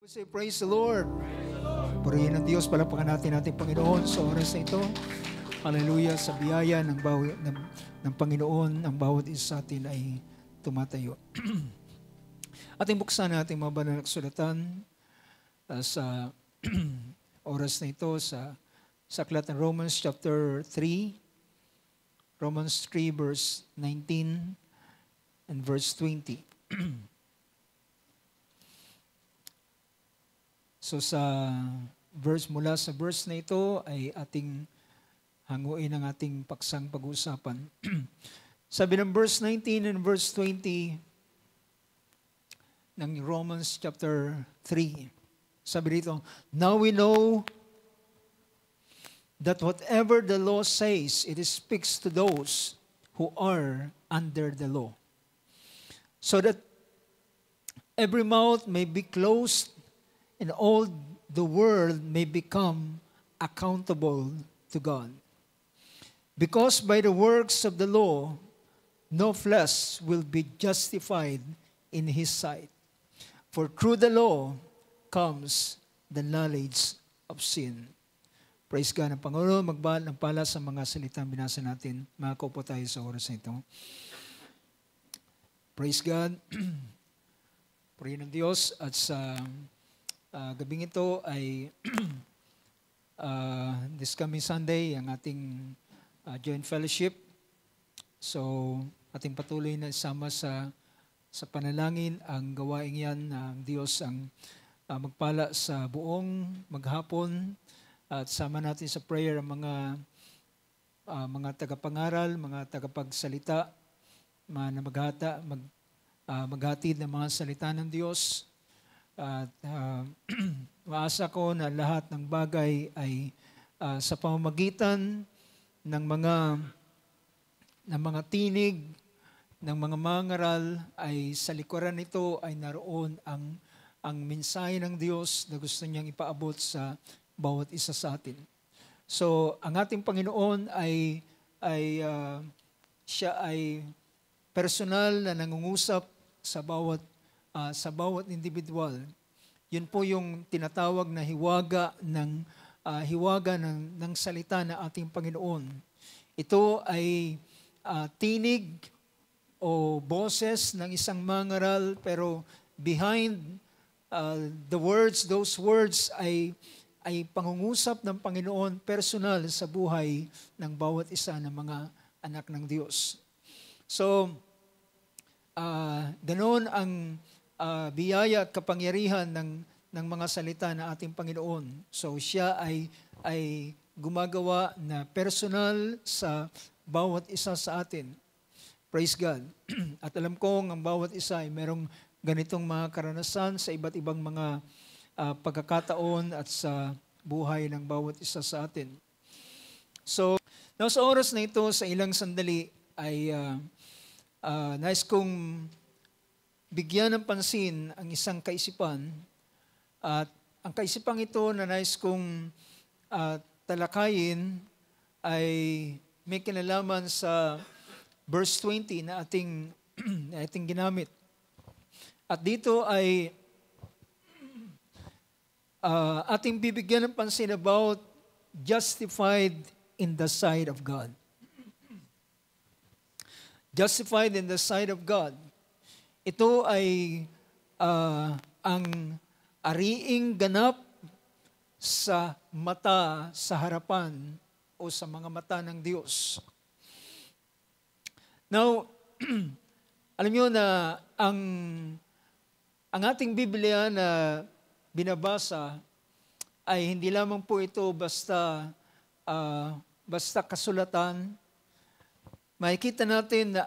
Say, praise the Lord. Purihin ng Diyos, palapakan natin ating Panginoon sa oras na ito. Hallelujah, sa biyaya ng Panginoon, ang bawat isa sa atin ay tumatayo. Ating buksan natin mga banal na kasulatan sa oras na ito sa aklat ng Romans chapter 3, Romans 3 verse 19 and verse 20. So mula sa verse na ito ay ating hanguin ang ating paksang pag-uusapan. Sabi ng verse 19 and verse 20 ng Romans chapter 3. Sabi dito, now we know that whatever the law says, it speaks to those who are under the law. So that every mouth may be closed and all the world may become accountable to God. Because by the works of the law, no flesh will be justified in His sight. For through the law comes the knowledge of sin. Praise God. Ang Panginoon magbahal ng pala sa mga salitang binasa natin. Makakaupo tayo sa oras na ito. Praise God. Purihin ng Diyos at sa gabing ito ay this coming Sunday ang ating joint fellowship. So ating patuloy na isama sa panalangin ang gawain yan ng Diyos ang magpala sa buong maghapon at sama natin sa prayer ang mga tagapangaral, mga tagapagsalita, na maghatid ng mga salita ng Diyos. At maasa ko na lahat ng bagay ay sa pamamagitan ng mga tinig, ng mga mangaral ay sa likuran nito ay naroon ang mensahe ng Diyos na gusto niyang ipaabot sa bawat isa sa atin. So, ang ating Panginoon siya ay personal na nangungusap sa bawat individual. Yun po yung tinatawag na hiwaga ng salita na ating Panginoon. Ito ay tinig o boses ng isang mangaral, pero behind those words ay pangungusap ng Panginoon personal sa buhay ng bawat isa ng mga anak ng Diyos. So, ganoon ang biyaya at kapangyarihan ng mga salita ng ating Panginoon. So siya ay gumagawa na personal sa bawat isa sa atin. Praise God. At alam kong ang bawat isa ay merong ganitong mga karanasan sa iba't ibang mga pagkakataon at sa buhay ng bawat isa sa atin. So, sa oras na ito, sa ilang sandali ay nais kong bigyan ng pansin ang isang kaisipan, at ang kaisipang ito na nais kong talakayin ay may kinalaman sa verse 20 na ating ginamit. At dito ay ating bibigyan ng pansin about justified in the sight of God. Justified in the sight of God. Ito ay ang ariing ganap sa mata, sa harapan o sa mga mata ng Diyos. Now, alam niyo na ang ating Biblia na binabasa ay hindi lamang po ito basta kasulatan. Makikita natin na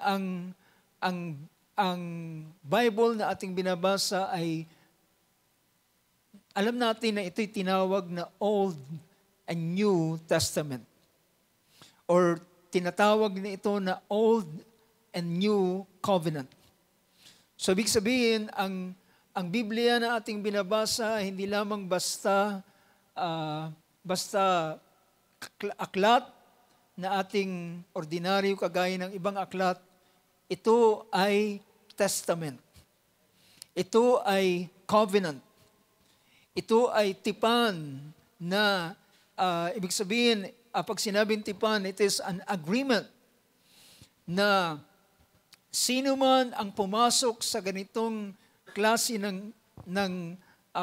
ang Bible na ating binabasa ay alam natin na ito'y tinawag na Old and New Testament. Or tinatawag na ito na Old and New Covenant. So, ibig sabihin, ang Biblia na ating binabasa hindi lamang basta aklat na ating ordinaryo kagaya ng ibang aklat. Ito ay testament. Ito ay covenant. Ito ay tipan na, ibig sabihin, pag sinabing tipan, it is an agreement na sino man ang pumasok sa ganitong klase ng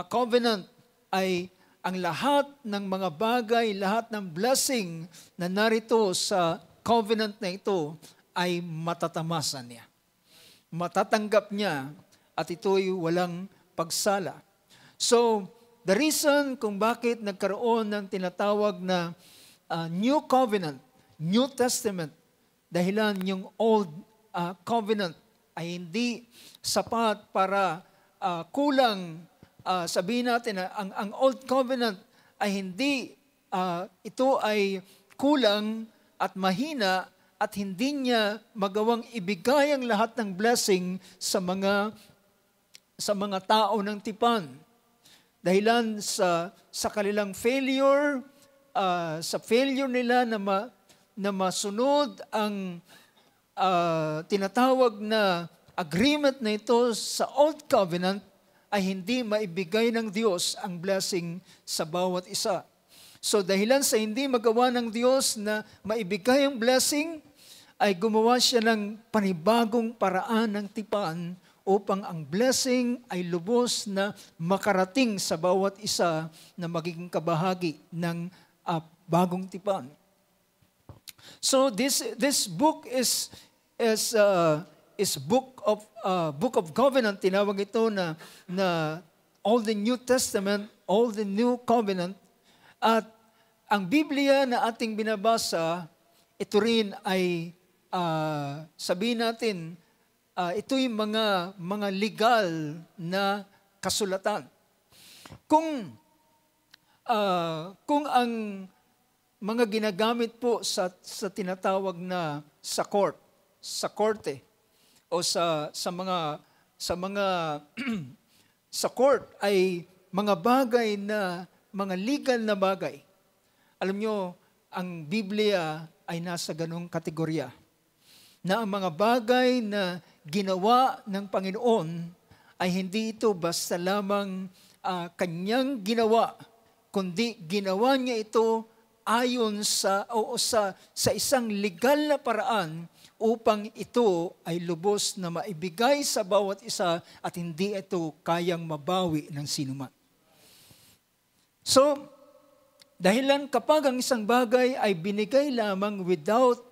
covenant ay ang lahat ng mga bagay, lahat ng blessing na narito sa covenant na ito ay matatamasan niya. Matatanggap niya at ito'y walang pagsala. So, the reason kung bakit nagkaroon ng tinatawag na New Covenant, New Testament, dahilan yung Old Covenant ay hindi sapat para kulang. Sabihin natin na ang Old Covenant ay hindi, ito ay kulang at mahina at hindi niya magawang ibigay ang lahat ng blessing sa mga tao ng tipan. Dahilan sa kanilang failure, sa failure nila na masunod ang tinatawag na agreement na ito sa Old Covenant, ay hindi maibigay ng Diyos ang blessing sa bawat isa. So dahilan sa hindi magawa ng Diyos na maibigay ang blessing, ay gumawa siya ng panibagong paraan ng tipan upang ang blessing ay lubos na makarating sa bawat isa na magiging kabahagi ng bagong tipan. So this book is Book of Covenant, tinawag ito na all the New Testament, all the New Covenant. At ang Biblia na ating binabasa, ito rin ay sabihin natin, ito'y mga legal na kasulatan. Kung ang mga ginagamit po sa tinatawag na sa korte o sa court ay mga bagay na mga legal na bagay. Alam nyo, ang Biblia ay nasa ganong kategorya na ang mga bagay na ginawa ng Panginoon ay hindi ito basta lamang kanyang ginawa, kundi ginawa niya ito ayon sa isang legal na paraan upang ito ay lubos na maibigay sa bawat isa at hindi ito kayang mabawi ng sinuman. So, dahilan kapag ang isang bagay ay binigay lamang without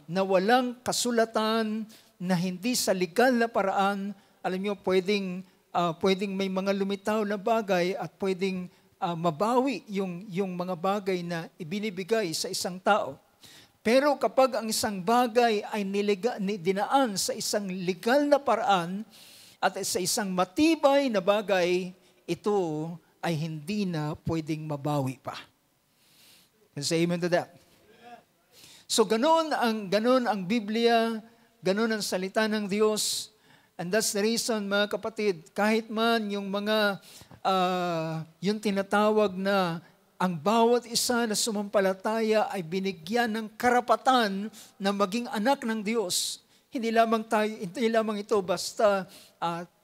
na walang kasulatan, na hindi sa legal na paraan, alam nyo, pwedeng may mga lumitaw na bagay at pwedeng mabawi yung mga bagay na ibinibigay sa isang tao. Pero kapag ang isang bagay ay dinaan sa isang legal na paraan at sa isang matibay na bagay, ito ay hindi na pwedeng mabawi pa. Say amen to that. So ganoon ang Biblia, ganoon ang salita ng Diyos. And that's the reason, mga kapatid, kahit man yung mga yung tinatawag na ang bawat isa na sumampalataya ay binigyan ng karapatan na maging anak ng Diyos. Hindi lamang ito basta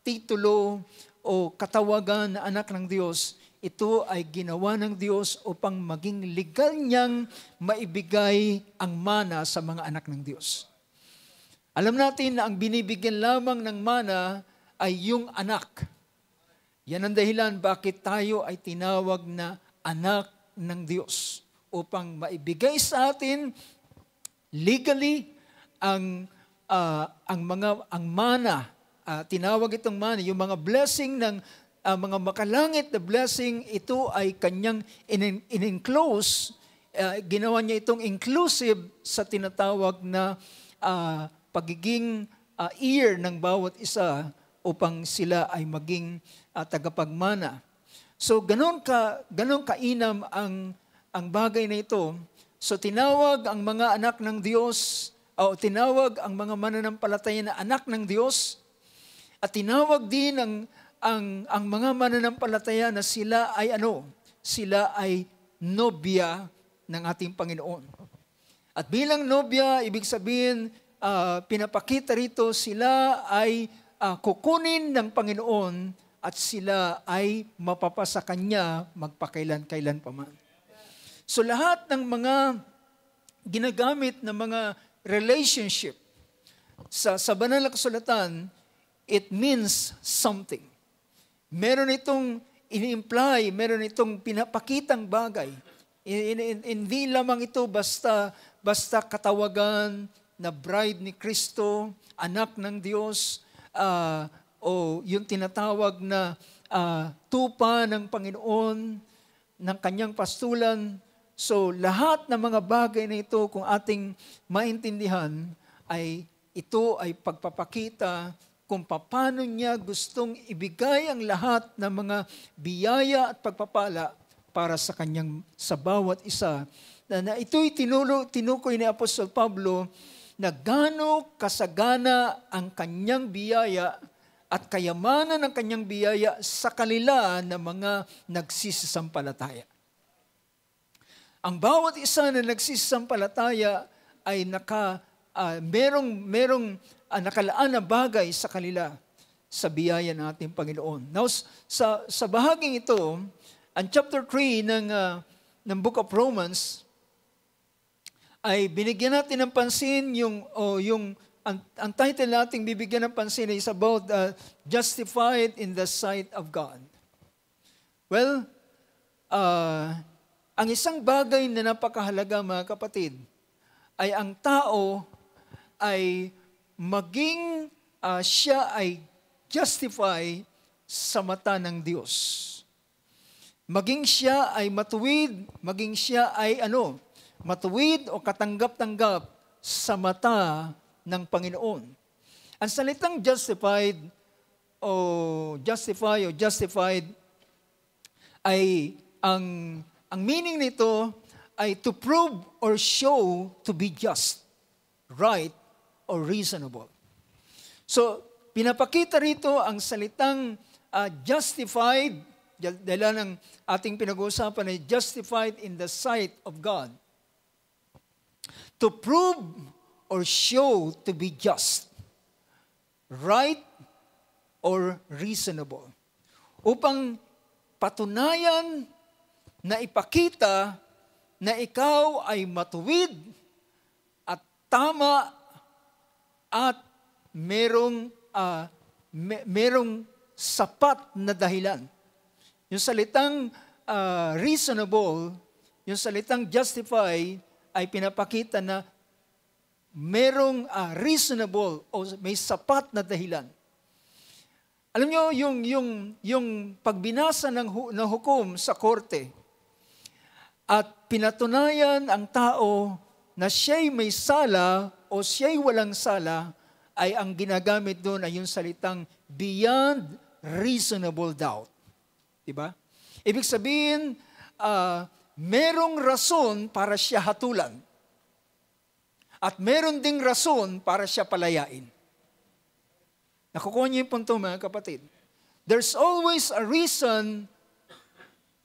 titulo o katawagan na anak ng Diyos. Ito ay ginawa ng Diyos upang maging legal niyang maibigay ang mana sa mga anak ng Diyos. Alam natin na ang binibigyan lamang ng mana ay yung anak. Yan ang dahilan bakit tayo ay tinawag na anak ng Diyos, upang maibigay sa atin legally ang mana, tinawag itong mana, yung mga blessing ng mga makalangit na blessing, ito ay kanyang in-enclose, ginawa niya itong inclusive sa tinatawag na pagiging ear ng bawat isa upang sila ay maging tagapagmana. So ganon kainam ang bagay na ito. So tinawag ang mga anak ng Diyos, o tinawag ang mga mananampalataya na anak ng Diyos, at tinawag din ang mga mananampalataya na sila ay Sila ay nobya ng ating Panginoon. At bilang nobya, ibig sabihin, pinapakita rito sila ay kukunin ng Panginoon at sila ay mapapasa Kanya magpakailan-kailan pa man. So lahat ng mga ginagamit na mga relationship sa banal na kasulatan, it means something. Meron itong ini-imply, meron itong pinapakitang bagay. Hindi lamang ito basta katawagan na bride ni Kristo, anak ng Diyos, o yung tinatawag na tupa ng Panginoon, ng kanyang pastulan. So lahat ng mga bagay na ito, kung ating maintindihan, ay ito ay pagpapakita kung paano niya gustong ibigay ang lahat ng mga biyaya at pagpapala para sa bawat isa. Na ito'y tinukoy ni Apostol Pablo na gaano kasagana ang kanyang biyaya at kayamanan ng kanyang biyaya sa kanila na mga nagsisisampalataya. Ang bawat isa na nagsisisampalataya ay merong nakalaan na bagay sa kanila sa biyaya ng ating Panginoon. Now, sa bahaging ito, ang chapter 3 ng Book of Romans, ay binigyan natin ng pansin ang title nating bibigyan ng pansin is about justified in the sight of God. Well, ang isang bagay na napakahalaga, mga kapatid, ay ang tao ay maging siya ay justify sa mata ng Diyos. Maging siya ay matuwid, maging siya ay matuwid o katanggap-tanggap sa mata ng Panginoon. Ang salitang justified ay ang meaning nito ay to prove or show to be just, right, or reasonable. So, pinapakita rito ang salitang justified, dahil ng ating pinag-uusapan ay justified in the sight of God. To prove or show to be just, right, or reasonable. Upang patunayan na ipakita na ikaw ay matuwid at tama at merong sapat na dahilan. Yung salitang reasonable, yung salitang justify, ay pinapakita na merong reasonable o may sapat na dahilan. Alam nyo, yung pagbinasa ng hukom sa korte at pinatunayan ang tao na siya'y may sala o siya'y walang sala, ay ang ginagamit doon ay yung salitang beyond reasonable doubt. Diba? Ibig sabihin, merong rason para siya hatulan. At meron ding rason para siya palayain. Nakukuha niyo yung punto, mga kapatid. There's always a reason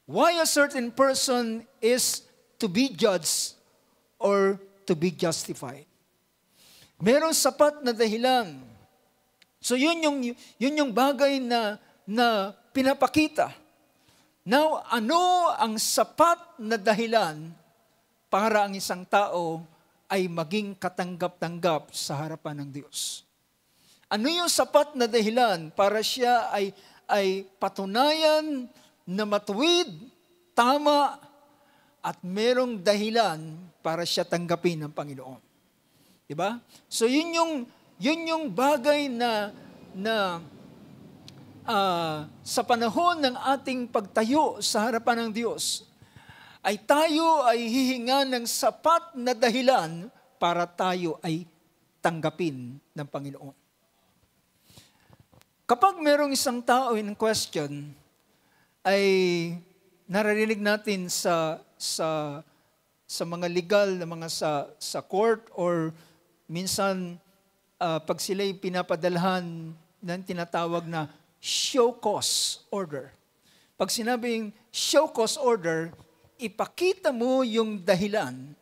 why a certain person is to be judged or to be justified. Merong sapat na dahilan. So yun yung bagay na pinapakita. Now, ano ang sapat na dahilan para ang isang tao ay maging katanggap-tanggap sa harapan ng Diyos? Ano yung sapat na dahilan para siya ay patunayan na matuwid, tama, at merong dahilan para siya tanggapin ng Panginoon? Diba? So yun yung bagay na sa panahon ng ating pagtayo sa harapan ng Diyos, ay tayo ay hihinga ng sapat na dahilan para tayo ay tanggapin ng Panginoon. Kapag merong isang tao in question, ay naririnig natin sa mga legal na mga sa court, or minsan pag sila'y pinapadalhan ng tinatawag na show cause order. Pag sinabing show cause order, ipakita mo yung dahilan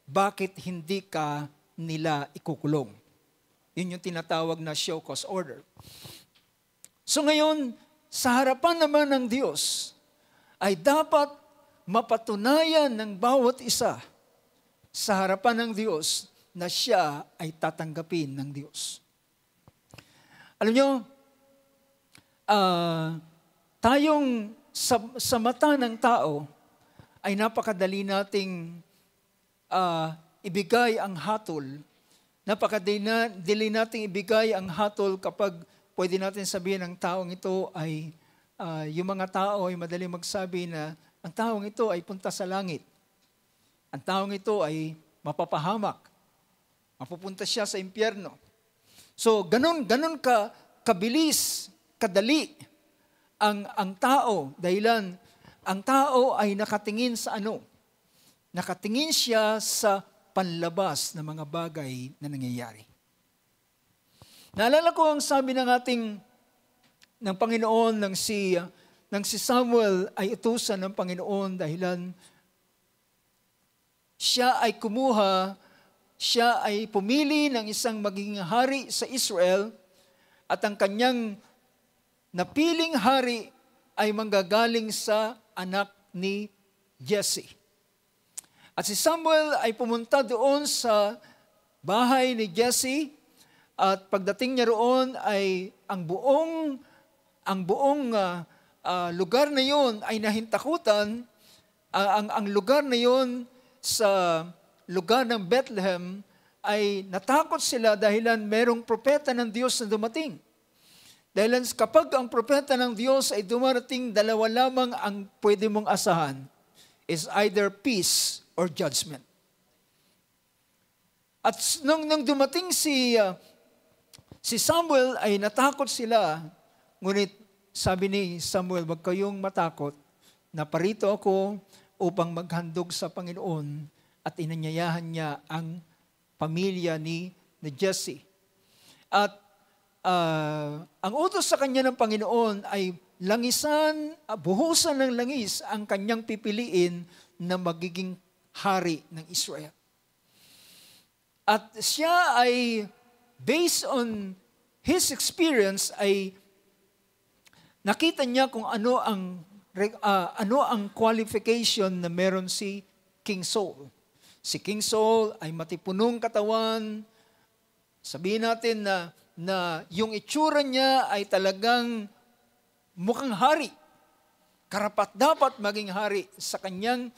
bakit hindi ka nila ikukulong. Yun yung tinatawag na show cause order. So ngayon, sa harapan naman ng Diyos, ay dapat mapatunayan ng bawat isa sa harapan ng Diyos na siya ay tatanggapin ng Diyos. Alam nyo, tayong sa mata ng tao ay napakadali nating ibigay ang hatol. Napakadali nating ibigay ang hatol kapag pwede natin sabihin ang taong ito ay, yung mga tao ay madaling magsabi na ang taong ito ay punta sa langit. Ang taong ito ay mapapahamak. Mapupunta siya sa impyerno. So, ganun kabilis, kadali ang tao. Dahilan, ang tao ay nakatingin sa ano? Nakatingin siya sa panlabas na mga bagay na nangyayari. Naalala ko ang sabi ng Panginoon nang si Samuel ay utusan ng Panginoon dahilan siya ay pumili ng isang magiging hari sa Israel at ang kanyang napiling hari ay manggagaling sa anak ni Jesse. At si Samuel ay pumunta doon sa bahay ni Jesse at pagdating niya roon ay ang buong lugar na yon ay nahintakutan. Ang lugar na yon sa lugar ng Bethlehem ay natakot sila dahilan merong propeta ng Diyos na dumating. Dahilan kapag ang propeta ng Diyos ay dumarating, dalawa lamang ang pwede mong asahan, is either peace or judgment. At nung dumating si Samuel ay natakot sila, ngunit sabi ni Samuel, wag kayong matakot, naparito ako upang maghandog sa Panginoon at inanyayahan niya ang pamilya ni Jesse. At ang utos sa kanya ng Panginoon ay langisan, buhusan ng langis ang kanyang pipiliin na magiging hari ng Israel. At siya ay, based on his experience, ay nakita niya kung ano ang qualification na meron si King Saul. Si King Saul ay matipunong katawan. Sabihin natin na yung itsura niya ay talagang mukhang hari. Karapat-dapat maging hari sa kanyang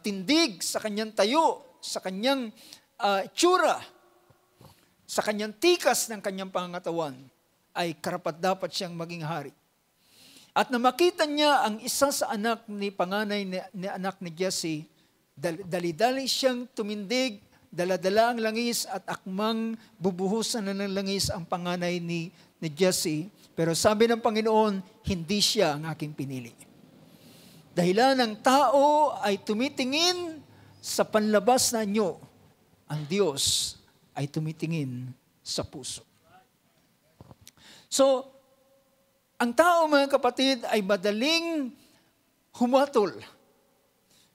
tindig, sa kanyang tayo, sa kanyang itsura, sa kanyang tikas ng kanyang pangangatawan, ay karapat-dapat siyang maging hari. At na makita niya ang isa sa anak ni panganay ni anak ni Jesse, dali-dali siyang tumindig, dala-dala ang langis at akmang bubuhusan na ng langis ang panganay ni Jesse. Pero sabi ng Panginoon, hindi siya ang aking pinili. Dahilan ng tao ay tumitingin sa panlabas na anyo, ang Diyos ay tumitingin sa puso. So, ang tao, mga kapatid, ay madaling humatol.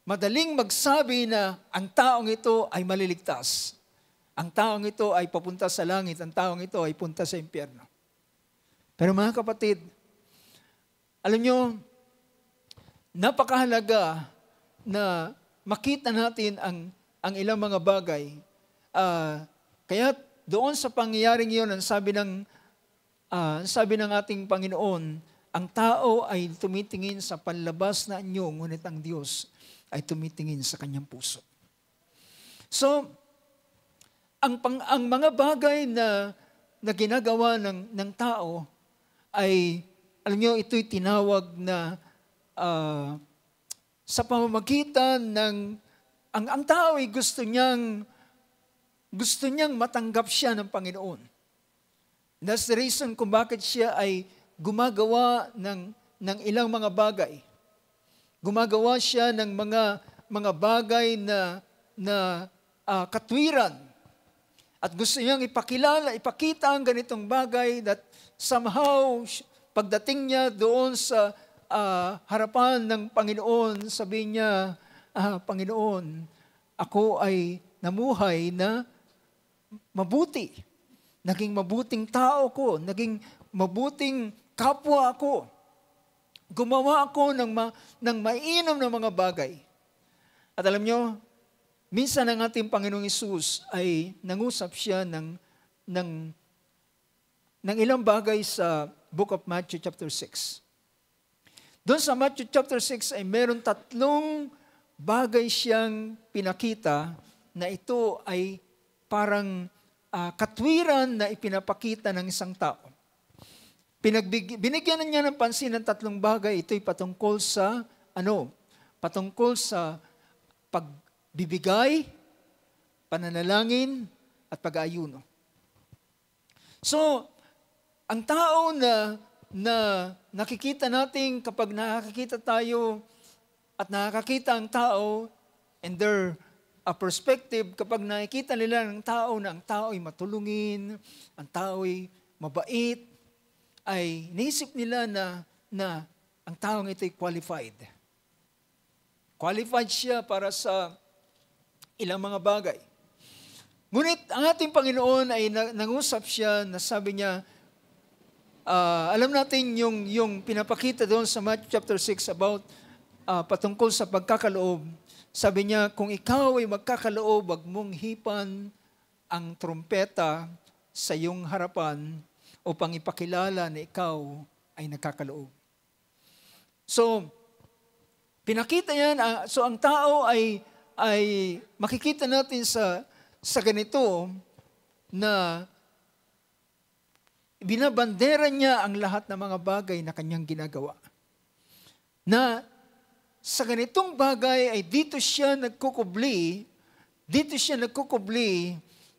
Madaling magsabi na ang taong ito ay maliligtas. Ang taong ito ay papunta sa langit. Ang taong ito ay punta sa impyerno. Pero mga kapatid, alam nyo, napakahalaga na makita natin ang ilang mga bagay. Kaya doon sa pangyayaring iyon, ang sabi ng ating Panginoon, ang tao ay tumitingin sa panlabas na anyo, ngunit ang Diyos ay tumitingin sa kanyang puso. So, ang mga bagay na ginagawa ng tao ay, alam nyo, ito'y tinawag na sa pamamagitan ng, ang tao ay gusto niyang matanggap siya ng Panginoon. That's the reason kung bakit siya ay gumagawa ng ilang mga bagay. Gumagawa siya ng mga bagay na katwiran. At gusto niyang ipakita ang ganitong bagay that somehow, pagdating niya doon sa harapan ng Panginoon, sabihin niya, Panginoon, ako ay namuhay na mabuti. Naging mabuting tao ko, naging mabuting kapwa ako. gumawa ako ng mainam na mga bagay. At alam nyo, minsan ang ating Panginoong Hesus ay nangusap siya ng ilang bagay sa Book of Matthew chapter 6. Doon sa Matthew chapter 6 ay meron 3 bagay siyang pinakita na ito ay parang katwiran na ipinapakita ng isang tao. Binigyan niya ng pansin ng 3 bagay. Ito'y patungkol sa patungkol sa pagbibigay, pananalangin, at pag-aayuno. So, ang tao na nakikita natin kapag nakakita tayo at nakakita ang tao and their perspective, kapag nakikita nila ng tao na ang tao ay matulungin, ang tao ay mabait, ay naisip nila na ang taong ito ay qualified. Qualified siya para sa ilang mga bagay. Ngunit ang ating Panginoon ay nangusap siya na sabi niya, alam natin yung pinapakita doon sa Matthew chapter 6 about patungkol sa pagkakaloob. Sabi niya, kung ikaw ay magkakaloob, wag mong hipan ang trumpeta sa iyong harapan upang ipakilala na ikaw ay nagkakaloob. So, pinakita yan. So, ang tao ay makikita natin sa ganito na binabandera niya ang lahat ng mga bagay na kanyang ginagawa. Na sa ganitong bagay ay dito siya nagkukubli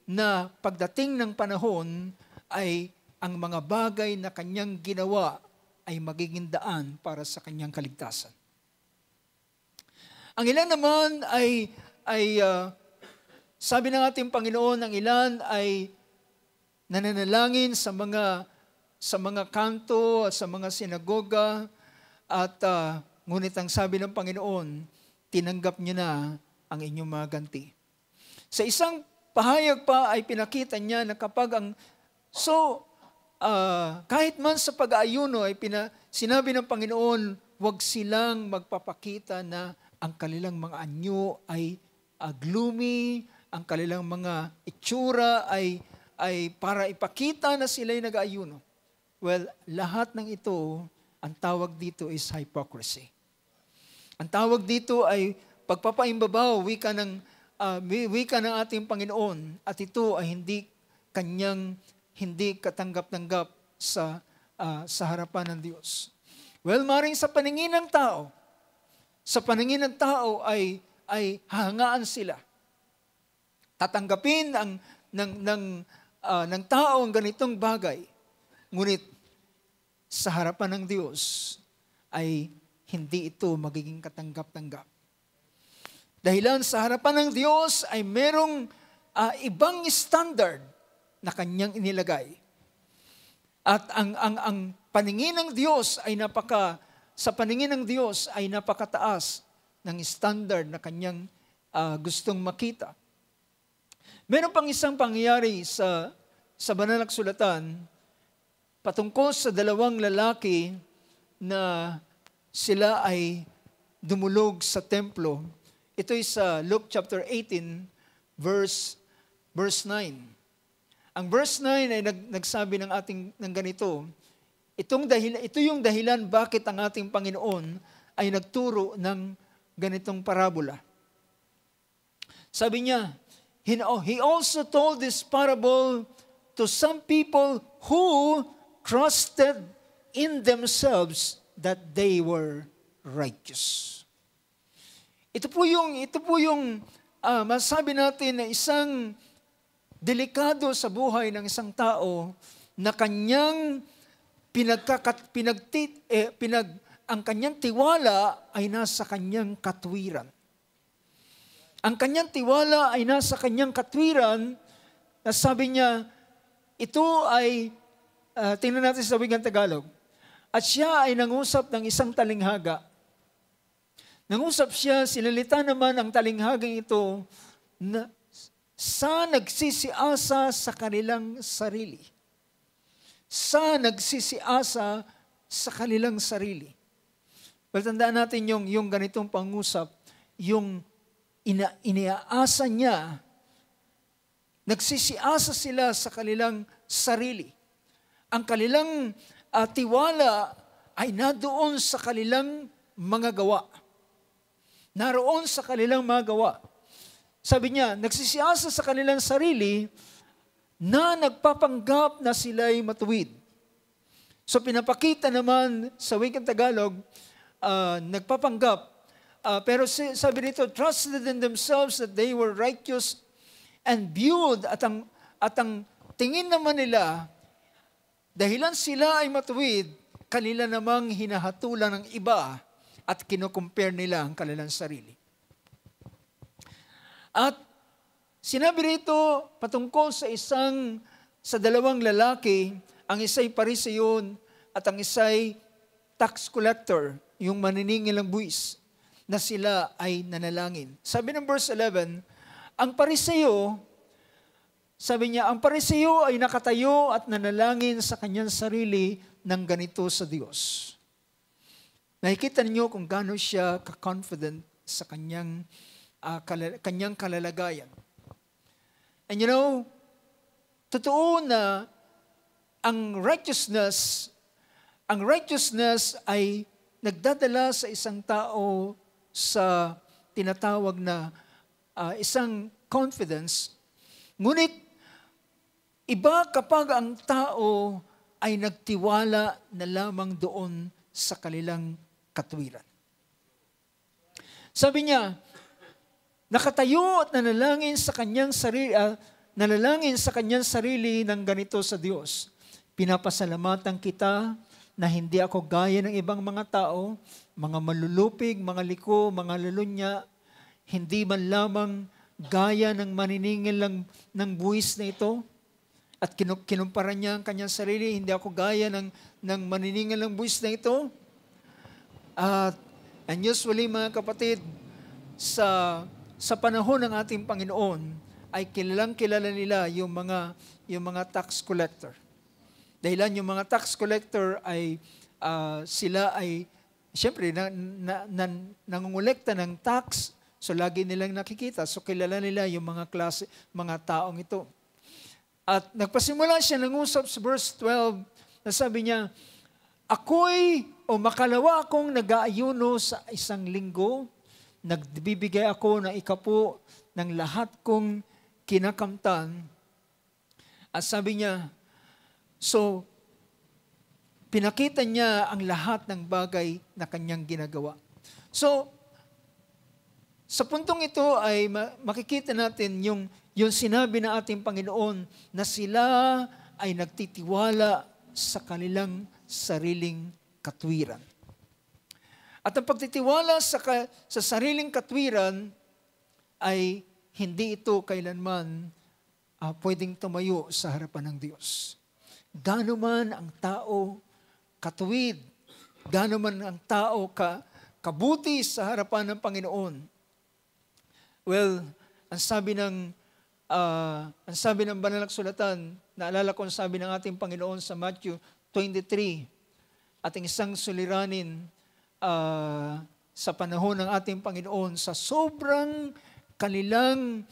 na pagdating ng panahon ay ang mga bagay na kanyang ginawa ay magiging daan para sa kanyang kaligtasan. Ang ilan naman ay sabi ng ating Panginoon, ang ilan ay nananalangin sa mga kanto at sa mga sinagoga at ngunit ang sabi ng Panginoon, tinanggap niyo na ang inyong mga ganti. Sa isang pahayag pa ay pinakita niya na kapag kahit man sa pag-aayuno ay sinabi ng Panginoon, huwag silang magpapakita na ang kanilang mga anyo ay gloomy, ang kanilang mga itsura ay para ipakita na sila'y nag-aayuno. Well, lahat ng ito, ang tawag dito is hypocrisy. Ang tawag dito ay pagpapaimbabaw, wika ng ating Panginoon, at ito ay hindi katanggap-tanggap sa harapan ng Diyos. Well, maring sa paningin ng tao ay hahangaan sila. Tatanggapin ng tao ang ganitong bagay. Ngunit sa harapan ng Diyos ay hindi ito magiging katanggap-tanggap. Dahilan sa harapan ng Diyos ay merong ibang standard na kanyang inilagay. At ang paningin ng Diyos ay sa paningin ng Diyos ay napakataas ng standard na kanyang gustong makita. Meron pang isang pangyayari sa banal na kasulatan patungkol sa 2 lalaki na sila ay dumulog sa templo. Ito ay sa Luke chapter 18, verse 9. Ang verse 9 ay nagsabi ng ganito, ito yung dahilan bakit ang ating Panginoon ay nagturo ng ganitong parabola. Sabi niya, He also told this parable to some people who trusted in themselves that they were righteous. Ito po yung masabi natin na isang delikado sa buhay ng isang tao na kanyang ang kanyang tiwala ay nasa kanyang katwiran. Ang kanyang tiwala ay nasa kanyang katwiran na sabi niya, ito ay, tingnan natin sa wikang Tagalog, at siya ay nangusap ng isang talinghaga. Nangusap siya, sinalita naman ang talinghagang ito na sa nagsisiasa sa kanilang sarili. Sa nagsisiasa sa kanilang sarili. Well, tandaan natin yung ganitong pangusap, yung iniaasa niya, nagsisiasa sila sa kanilang sarili. Ang kanilang tiwala ay nadoon sa kanilang mga gawa. Naroon sa kanilang mga gawa. Sabi niya, nagsisiasa sa kanilang sarili na nagpapanggap na sila'y matuwid. So pinapakita naman sa wikang Tagalog, nagpapanggap. Pero sabi dito, trusted in themselves that they were righteous and viewed at ang tingin naman nila, dahilan sila ay matuwid, kanila namang hinahatulan ng iba at kinocompare nila ang kanilang sarili. At sinabi rito patungkol sa dalawang lalaki, ang isa'y Pariseyon at ang isa'y tax collector, yung maniningil ng buwis, na sila ay nanalangin. Sabi ng verse 11, ang Pariseo, sabi niya, ang Pariseo ay nakatayo at nanalangin sa kanyang sarili ng ganito sa Diyos. Nakikita niyo kung gaano siya ka-confident sa kanyang kalalagayan. And you know, totoo na ang righteousness ay nagdadala sa isang tao sa tinatawag na isang confidence. Ngunit, iba kapag ang tao ay nagtiwala na lamang doon sa kanilang katwiran. Sabi niya, nakatayo at nanalangin sa kanyang sarili ng ganito sa Diyos. Pinapasalamatan kita na hindi ako gaya ng ibang mga tao, mga malulupig, mga liko, mga lalunya, hindi man lamang gaya ng maniningil ng buwis na ito. At kinumpara niya ang kanyang sarili, hindi ako gaya ng maniningil ng buwis na ito. And usually mga kapatid, sa panahon ng ating Panginoon, ay kilalang kilala nila yung mga tax collector. Dahilan yung mga tax collector ay sila ay siyempre nangungulekta ng tax, so lagi nilang nakikita. So kilala nila yung mga taong ito. At nagpasimula siya ng usap sa verse 12 na sabi niya, makalawa akong nag-aayuno sa isang linggo, nagbibigay ako ng ikapo ng lahat kong kinakamtan. At sabi niya, so, pinakita niya ang lahat ng bagay na kanyang ginagawa. So, sa puntong ito ay makikita natin yung sinabi ng ating Panginoon na sila ay nagtitiwala sa kanilang sariling katwiran. At ang pagtitiwala sa sariling katwiran ay hindi ito kailanman pwedeng tumayo sa harapan ng Diyos. Gaano man ang tao katuwid, gaano man ang tao kabuti sa harapan ng Panginoon. Well, ang sabi ng banal na kasulatan, naalala ko ang sabi ng ating Panginoon sa Matthew 23, ating isang suliranin sa panahon ng ating Panginoon, sa sobrang kanilang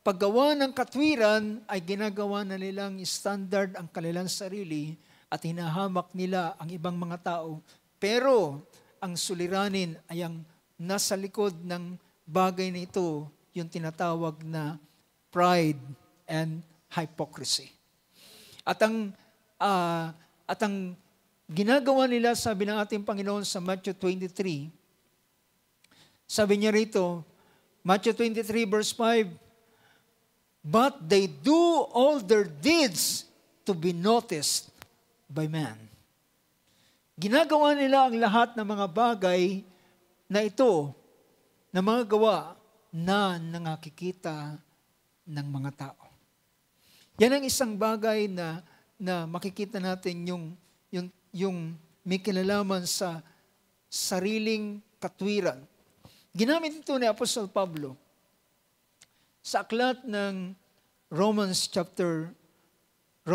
paggawa ng katwiran ay ginagawa na nilang standard ang kanilang sarili at hinahamak nila ang ibang mga tao. Pero ang suliranin ay ang nasa likod ng bagay na ito, yung tinatawag na pride and hypocrisy. At ang ginagawa nila, sabi ng ating Panginoon sa Matthew 23, sabi niya rito, Matthew 23 verse 5, but they do all their deeds to be noticed by man. Ginagawa nila ang lahat ng mga bagay na ito, na mga gawa na nakikita ng mga tao. Yan ang isang bagay na makikita natin yung may kinalaman sa sariling katwiran. Ginamit ito ni Apostol Pablo sa aklat ng Romans chapter 10.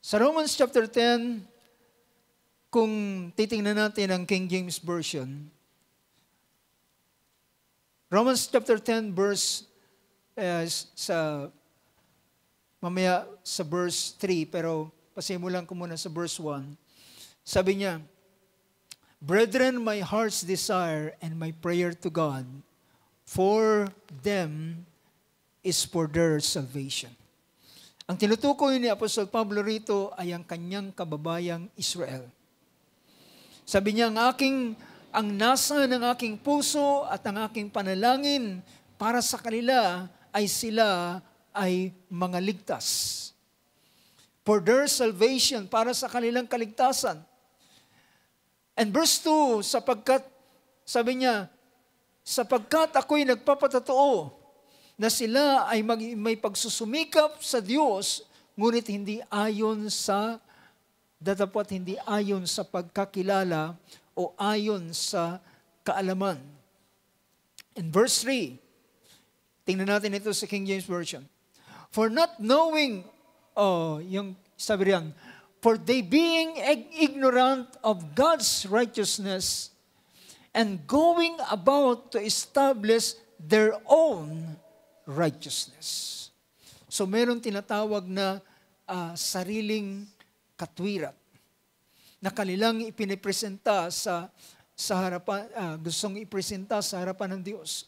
Sa Romans chapter 10, kung titingnan natin ang King James Version, Romans chapter 10 verse mamaya sa verse 3, pero pasimulan ko muna sa verse 1. Sabi niya, Brethren, my heart's desire and my prayer to God for them is for their salvation. Ang tinutukoy ni Apostol Pablo rito ay ang kanyang kababayang Israel. Sabi niya, ang nasa ng aking puso at ang aking panalangin para sa kanila ay sila ay mga ligtas. For their salvation, para sa kanilang kaligtasan. And verse 2, sabi niya, sapagkat ako'y nagpapatotoo na sila ay may pagsusumikap sa Diyos, ngunit hindi ayon sa pagkakilala o ayon sa kaalaman. In verse 3, tingnan natin ito sa King James Version. For not knowing, for they being ignorant of God's righteousness and going about to establish their own righteousness. So meron tinatawag na sariling katwiran na kanilang ipinipresenta sa harapan, gustong ipresenta sa harapan ng Diyos.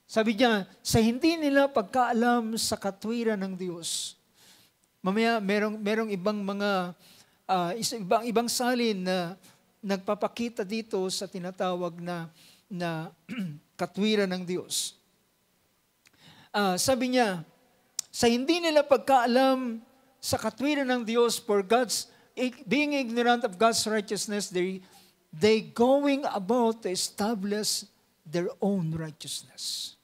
Sabi niya, sa hindi nila pagkaalam sa katwiran ng Diyos, mamaya merong ibang mga ibang salin na nagpapakita dito sa tinatawag na katwiran ng Diyos. Sabi niya, sa hindi nila pagkaalam sa katwiran ng Diyos, for being ignorant of God's righteousness, they going about to establish their own righteousness.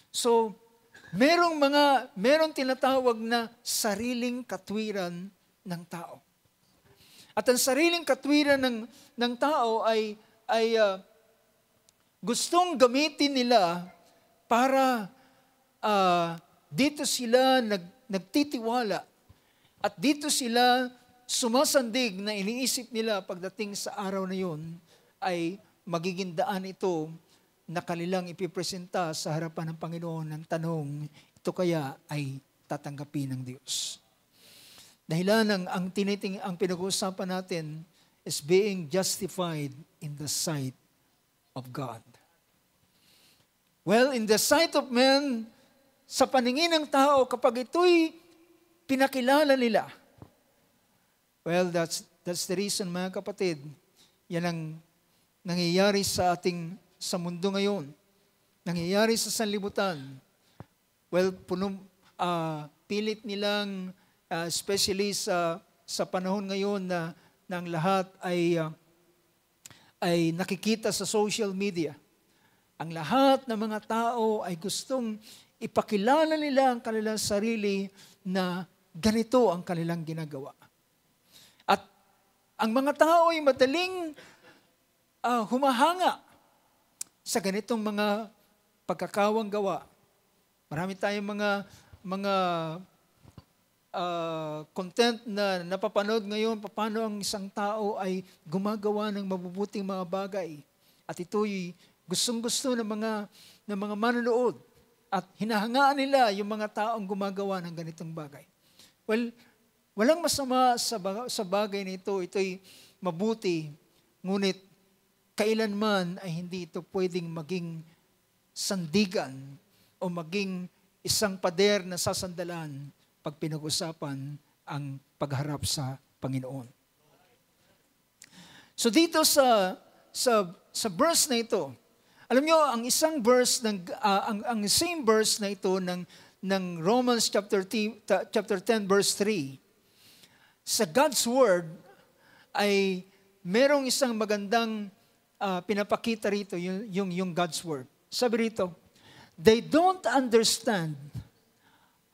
So, merong tinatawag na sariling katwiran ng tao. At ang sariling katwiran ng tao ay gustong gamitin nila para dito sila nagtitiwala at dito sila sumasandig na iniisip nila pagdating sa araw na yun ay magiging daan ito na kanilang ipipresenta sa harapan ng Panginoon ng tanong, ito kaya ay tatanggapin ng Diyos. Dahilan ang pinag-uusapan natin is being justified in the sight of God. Well, in the sight of men, sa paningin ng tao, kapag ito'y pinakilala nila, well, that's the reason, mga kapatid, yan ang nangyayari sa mundo ngayon. Nangyayari sa sanlibutan. Well, pilit nilang, especially sa panahon ngayon na ang lahat ay nakikita sa social media. Ang lahat ng mga tao ay gustong ipakilala nila ang kanilang sarili na ganito ang kanilang ginagawa. At ang mga tao ay madaling humahanga sa ganitong mga pagkakawang gawa. Marami tayong mga content na napapanood ngayon paano ang isang tao ay gumagawa ng mabubuting mga bagay. At ito'y gustong-gusto ng mga manonood. At hinahangaan nila yung mga taong gumagawa ng ganitong bagay. Well, walang masama sa bagay na ito. Ito'y mabuti. Ngunit, kailanman ay hindi ito pwedeng maging sandigan o maging isang pader na sasandalan pag pinag-usapan ang pagharap sa Panginoon. So dito sa verse na ito, alam nyo, ang isang verse ang same verse na ito ng Romans chapter 10 verse 3. Sa God's word ay merong isang magandang pinapakita rito yung God's word. Sabi rito, they don't understand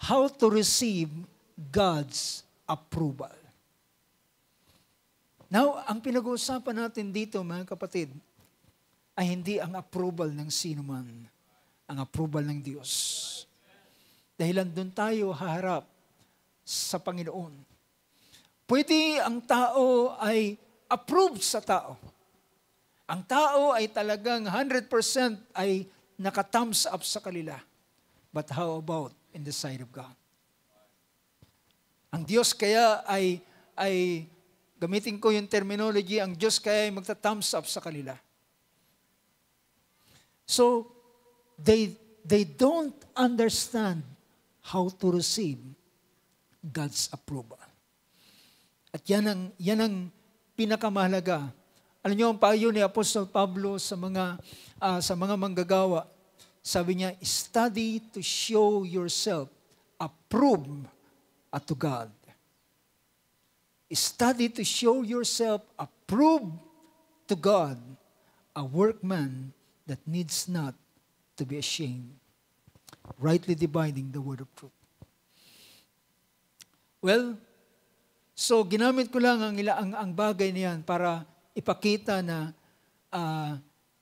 how to receive God's approval. Now, ang pinag-uusapan natin dito, mga kapatid, ay hindi ang approval ng sino man, ang approval ng Diyos. Dahil doon tayo haharap sa Panginoon. Pwede ang tao ay approved sa tao. Ang tao ay talagang 100% ay naka-thumbs up sa kanila. But how about in the sight of God? Ang Diyos kaya ay gamitin ko yung terminology, ang Diyos kaya ay magta-thumbs up sa kanila. So, they don't understand how to receive God's approval. At yan ang pinakamahalaga. Alam niyo, ang payo ni Apostol Pablo sa mga manggagawa, sabi niya, study to show yourself approved to God. Study to show yourself approved to God, a workman that needs not to be ashamed, rightly dividing the word of truth. Well, so ginamit ko lang ang bagay niyan para ipakita na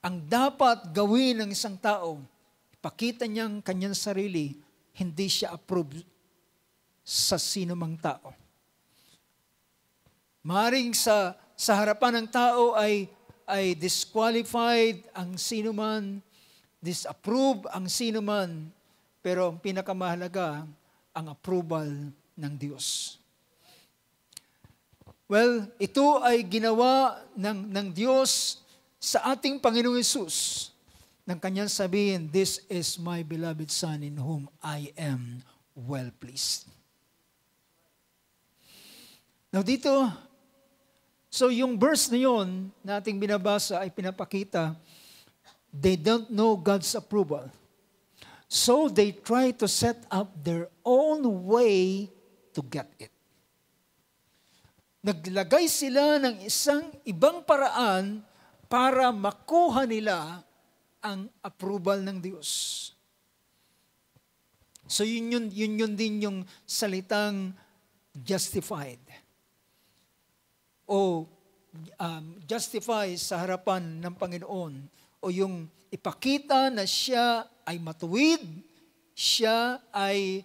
ang dapat gawin ng isang tao, ipakita niyang kanyang sarili, hindi siya approved sa sino mang tao. Maring sa harapan ng tao ay disqualified ang sino man, disapproved ang sino man, pero ang pinakamahalaga, ang approval ng Diyos. Well, ito ay ginawa ng Diyos sa ating Panginoong Hesus nang kanyang sabihin, "This is my beloved Son in whom I am well pleased." Now dito, so yung verse na yun na ating binabasa ay pinapakita, they don't know God's approval. So they try to set up their own way to get it. Naglagay sila ng isang ibang paraan para makuha nila ang approval ng Diyos. So yun din yung salitang justified. O justify sa harapan ng Panginoon. O yung ipakita na siya ay matuwid, siya ay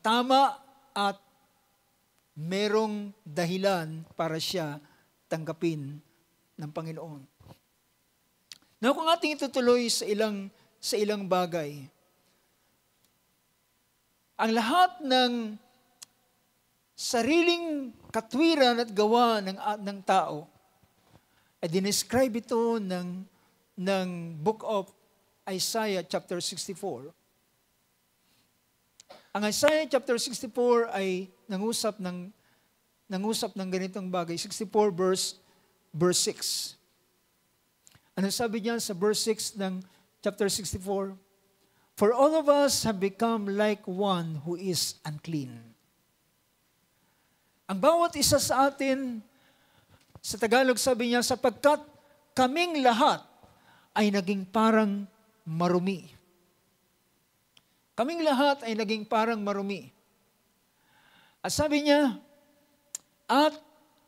tama at merong dahilan para siya tanggapin ng Panginoon. Now, kung ating itutuloy sa ilang bagay, ang lahat ng sariling katwiran at gawa ng tao ay dinescribe ito ng Book of Isaiah chapter 64. Ang Isaiah chapter 64 ay nangusap ng ganitong bagay. 64 verse 6. Ano sabi niya sa verse 6 ng chapter 64? For all of us have become like one who is unclean. Ang bawat isa sa atin, sa Tagalog sabi niya, sapagkat kaming lahat ay naging parang marumi. Kaming lahat ay naging parang marumi. At sabi niya, at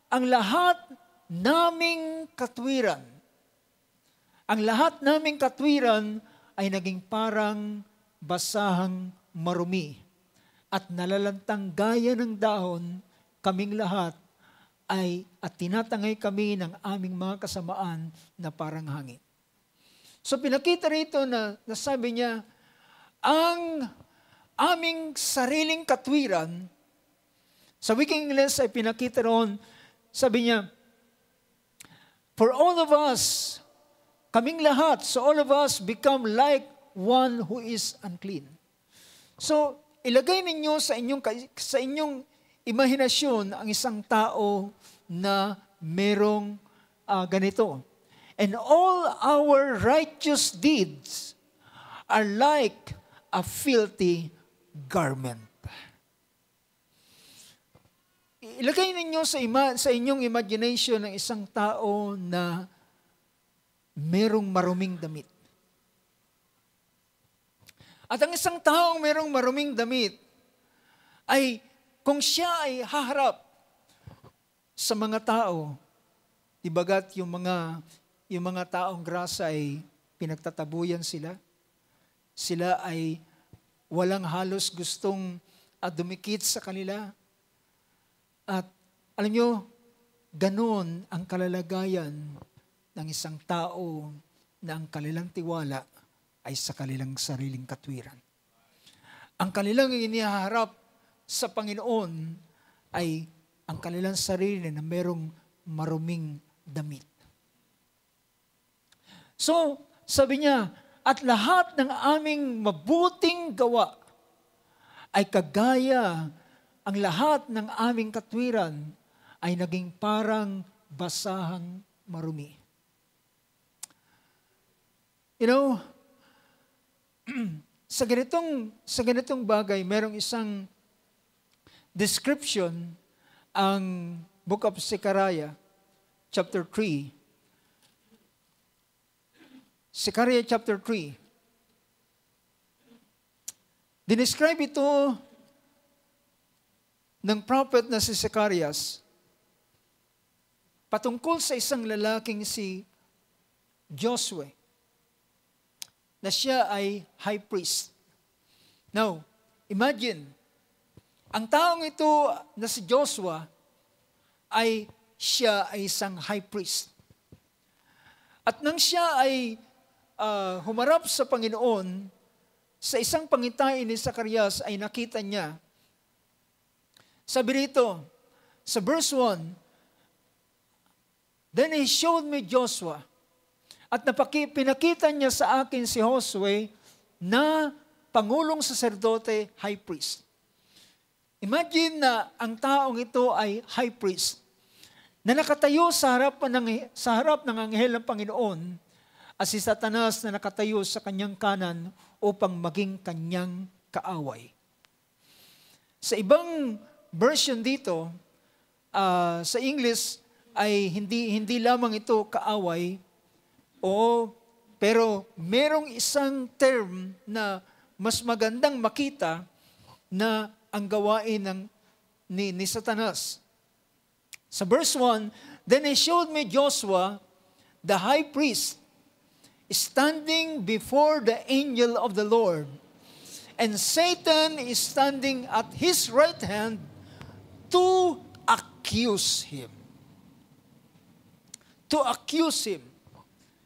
ang lahat naming katwiran, ay naging parang basahang marumi. At nalalantang gaya ng dahon, kaming lahat at tinatangay kami ng aming mga kasamaan na parang hangin. So pinakita rito na sabi niya, ang aming sariling katwiran, sa wikang Ingles ay pinakita roon, sabi niya, for all of us, kaming lahat, so all of us become like one who is unclean. So, ilagay ninyo sa inyong imahinasyon ang isang tao na merong ganito. And all our righteous deeds are like a filthy garment. Ilagay ninyo sa inyong imagination ng isang tao na merong maruming damit. At ang isang taong merong maruming damit ay kung siya ay haharap sa mga tao, ibagat yung mga taong grasa ay pinagtatabuyan sila. Sila ay walang halos gustong dumikit sa kanila. At Alam nyo, ganon ang kalalagayan ng isang tao na ang kanilang tiwala ay sa kanilang sariling katwiran. Ang kanilang inihaharap sa Panginoon ay ang kanilang sarili na merong maruming damit. So, sabi niya, at lahat ng aming mabuting gawa ay kagaya ang lahat ng aming katwiran ay naging parang basahang marumi. You know, sa ganitong bagay, merong isang description ang Book of Zechariah, chapter 3. Zechariah chapter 3. Dinescribe ito ng prophet na si Zecharias patungkol sa isang lalaking si Joshua na siya ay high priest. Now, imagine, ang taong ito na si Joshua ay siya ay isang high priest. At nang siya ay humarap sa Panginoon, sa isang pangitain ni Zacarias ay nakita niya. Sabi rito, sa verse 1, then he showed me Joshua, at pinakita niya sa akin si Josue na pangulong saserdote, high priest. Imagine na ang taong ito ay high priest na nakatayo sa harap ng anghel ng Panginoon at si Satanas na nakatayo sa kanyang kanan upang maging kanyang kaaway. Sa ibang version dito, sa English ay hindi lamang ito kaaway, pero merong isang term na mas magandang makita na ang gawain ni Satanas. Sa verse 1, then he showed me Joshua, the high priest, standing before the angel of the Lord, and Satan is standing at his right hand to accuse him. To accuse him.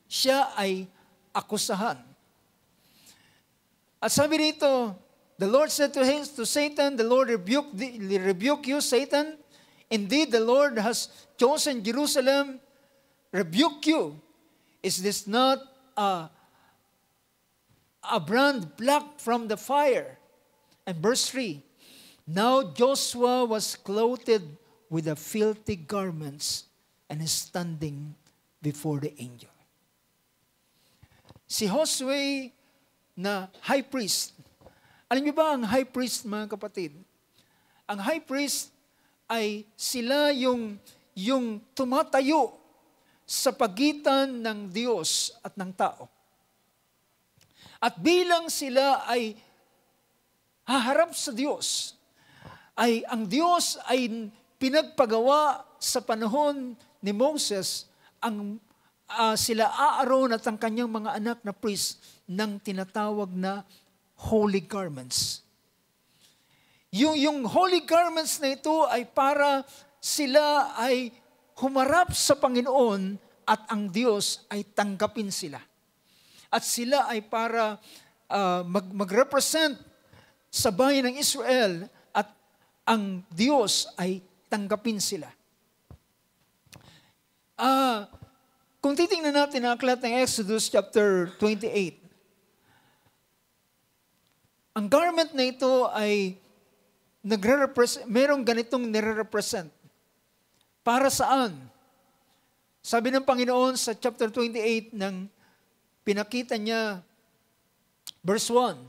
Siya ay akusahan. At sabi rito, the Lord said to Satan, the Lord rebuke you, Satan. Indeed, the Lord has chosen Jerusalem, rebuke you. Is this not a brand plucked from the fire? And verse 3, now Joshua was clothed with the filthy garments and is standing before the angel. Si Josue na high priest. Alam niyo ba ang high priest, mga kapatid? Ang high priest ay sila yung tumatayo sa pagitan ng Diyos at ng tao. At bilang sila ay haharap sa Diyos, ay ang Diyos ay pinagpagawa sa panahon ni Moses sila Aaron at ang kanyang mga anak na priest ng tinatawag na holy garments. Yung holy garments na ito ay para sila ay humarap sa Panginoon at ang Diyos ay tanggapin sila. At sila ay para mag-represent sa bayan ng Israel at ang Diyos ay tanggapin sila. Kung titingnan natin ang aklat ng Exodus chapter 28, ang garment na ito ay merong ganitong nire-represent. Para saan? Sabi ng Panginoon sa chapter 28 ng pinakita niya, verse 1.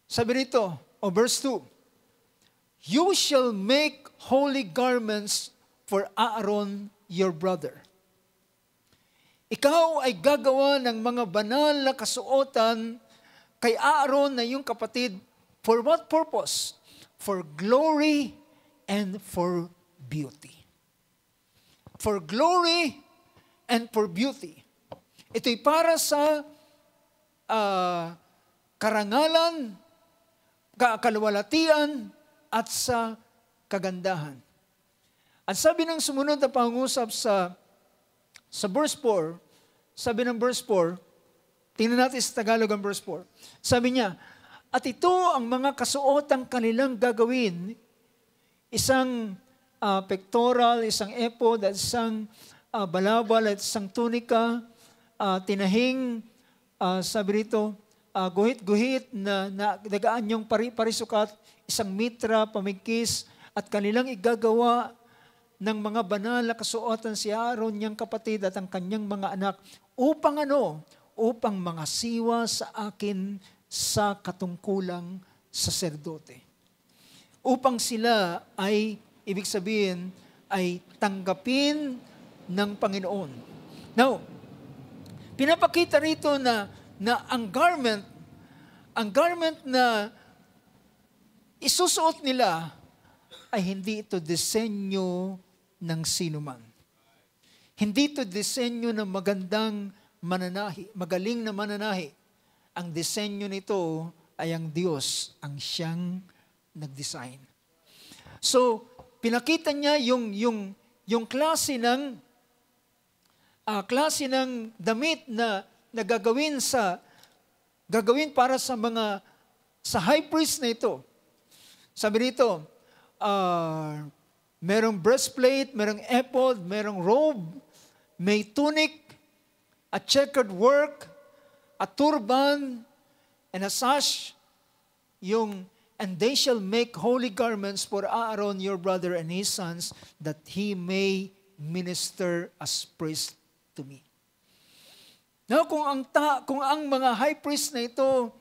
Sabi rito, verse 2, you shall make holy garments for Aaron your brother. Ikaw ay gagawa ng mga banal na kasuotan kay Aaron na iyong kapatid. For what purpose? For glory and for beauty. For glory and for beauty. Ito'y para sa karangalan, kaluwalhatian at sa kagandahan. At sabi ng sumunod na pangungusap sa verse 4, sabi ng verse 4, tingnan natin sa Tagalog ang verse 4. Sabi niya, at ito ang mga kasuotang kanilang gagawin, isang pectoral, isang ephod, at isang balabal, at isang tunika, tinahing, sabi rito, guhit-guhit na dagaan niyong parisukat, isang mitra, pamigkis, at kanilang igagawa ng mga banal na kasuotan si Aaron, niyang kapatid, at ang kanyang mga anak, upang ano? Upang mga siwa sa akin sa katungkulang saserdote. Upang sila ay, ibig sabihin, ay tanggapin ng Panginoon. Now, pinapakita rito na ang garment na isusuot nila ay hindi ito disenyo ng sinuman. Hindi ito disenyo ng magandang mananahi, magaling na mananahi. Ang disenyo nito ay ang Diyos, ang siyang nag-design. So, pinakita niya yung klase ng damit na gagawin para sa high priest na ito. Sabi rito, merong breastplate, merong ephod, merong robe, may tunic, a checkered work, a turban, and a sash, and they shall make holy garments for Aaron, your brother, and his sons, that he may minister as priest to me. Now, kung ang mga high priest na ito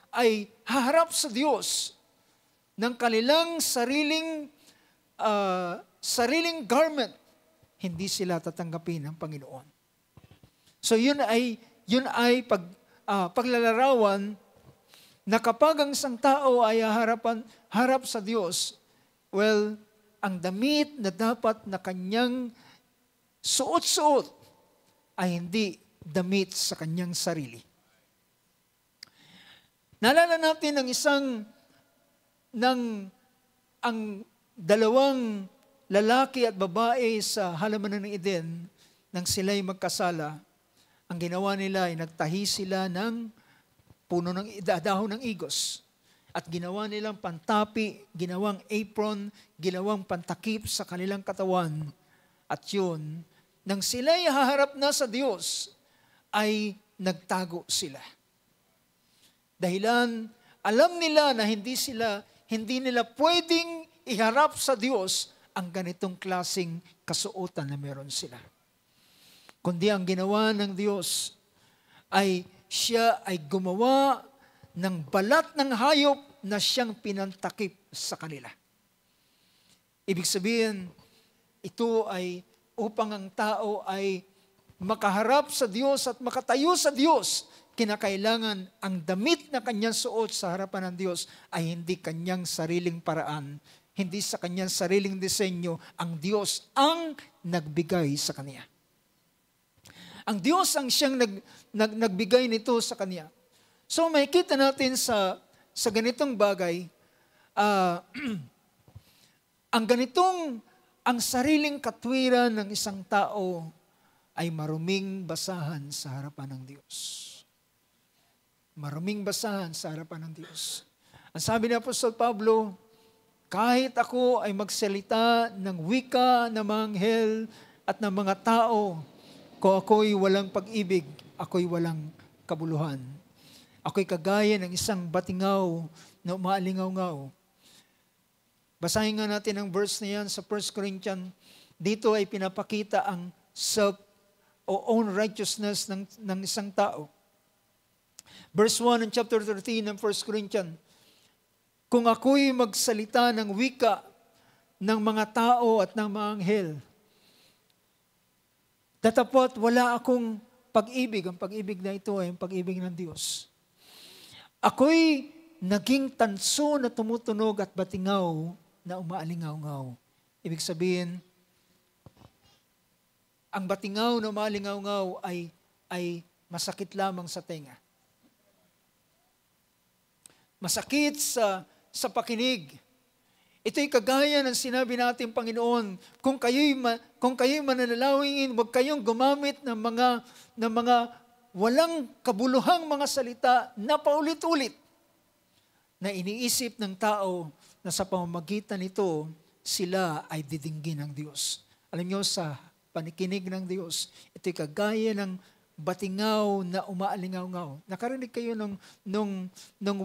ay haharap sa Diyos ng kanilang sariling garment, hindi sila tatanggapin ng Panginoon. So yun ay paglalarawan na kapag ang isang tao ay harap sa Diyos, well, ang damit na dapat na kanyang suot-suot ay hindi damit sa kanyang sarili. Naalala natin ang dalawang lalaki at babae sa halaman ng Eden, nang sila'y magkasala, ang ginawa nila ay nagtahi sila ng puno ng dahon ng igos. At ginawa nilang pantapi, ginawang apron, ginawang pantakip sa kanilang katawan. At yun, nang sila'y haharap na sa Diyos, ay nagtago sila. Dahilan, alam nila na hindi nila pwedeng iharap sa Diyos ang ganitong klaseng kasuotan na meron sila. Kundi ang ginawa ng Diyos ay siya ay gumawa ng balat ng hayop na siyang pinantakip sa kanila. Ibig sabihin, ito ay upang ang tao ay makaharap sa Diyos at makatayo sa Diyos, kinakailangan ang damit na kanyang suot sa harapan ng Diyos ay hindi kanyang sariling paraan, hindi sa kanyang sariling disenyo, ang Diyos ang nagbigay sa kanya. Ang Diyos ang siyang nagbigay nito sa kanya. So makikita natin sa ganitong bagay, ang sariling katwiran ng isang tao ay maruming basahan sa harapan ng Diyos. Maruming basahan sa harapan ng Diyos. Ang sabi ni Apostol Pablo, kahit ako ay magsalita ng wika ng mga anghel at ng mga tao, kung ako'y walang pag-ibig, ako'y walang kabuluhan. Ako'y kagaya ng isang batingaw na umaalingaw-ngaw. Basahin nga natin ang verse na yan sa 1 Corinthians. Dito ay pinapakita ang self o own righteousness ng isang tao. Verse 1 in chapter 13 ng 1 Corinthians. Kung ako'y magsalita ng wika ng mga tao at ng mga anghel, datapot wala akong pag-ibig. Ang pag-ibig na ito ay ang pag-ibig ng Diyos. Ako'y naging tanso na tumutunog at batingaw na umaalingaw-ngaw. Ibig sabihin, ang batingaw na umaalingaw-ngaw ay masakit lamang sa tenga. Masakit sa pakinig. Ito'y kagaya ng sinabi natin, Panginoon, kung kayo'y mananalangin, huwag kayong gumamit ng mga walang kabuluhang mga salita na paulit-ulit na iniisip ng tao na sa pamamagitan nito, sila ay didinggin ng Diyos. Alam niyo, sa panikinig ng Diyos, ito'y kagaya ng batingaw na umaalingaw-ngaw. Nakarinig kayo nung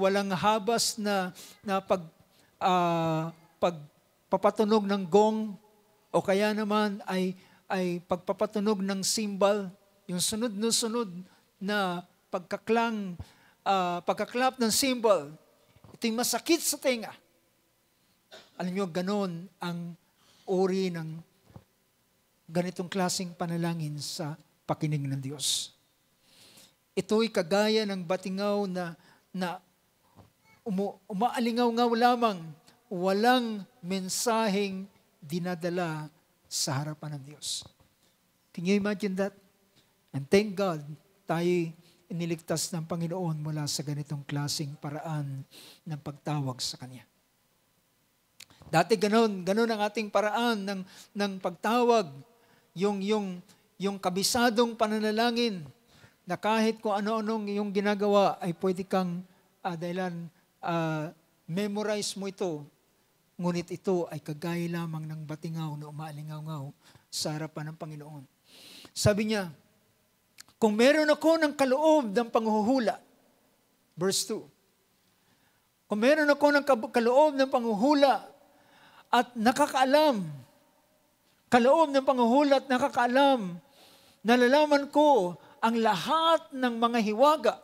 walang habas na pagpapatunog ng gong o kaya naman ay pagpapatunog ng cymbal, yung sunod na pagkaklap ng cymbal, ito'y masakit sa tenga. Alam nyo, ganon ang uri ng ganitong klaseng panalangin sa pakinig ng Diyos. Ito'y kagaya ng batingaw na umaalingaw-ngaw lamang, walang mensaheng dinadala sa harapan ng Diyos. Can you imagine that? And thank God, tayo'y iniligtas ng Panginoon mula sa ganitong klaseng paraan ng pagtawag sa Kanya. Dati ganon ang ating paraan ng pagtawag, yung kabisadong pananalangin na kahit kung ano-anong yung ginagawa ay pwede kang memorize mo ito. Ngunit ito ay kagaya lamang ng batingaw na umaalingaw-ngaw sa harapan ng Panginoon. Sabi niya, kung meron ako ng kaloob ng panghuhula, verse 2, kung meron ako ng kaloob ng panghuhula at nakakaalam, kaloob ng panghuhula at nakakaalam, nalalaman ko ang lahat ng mga hiwaga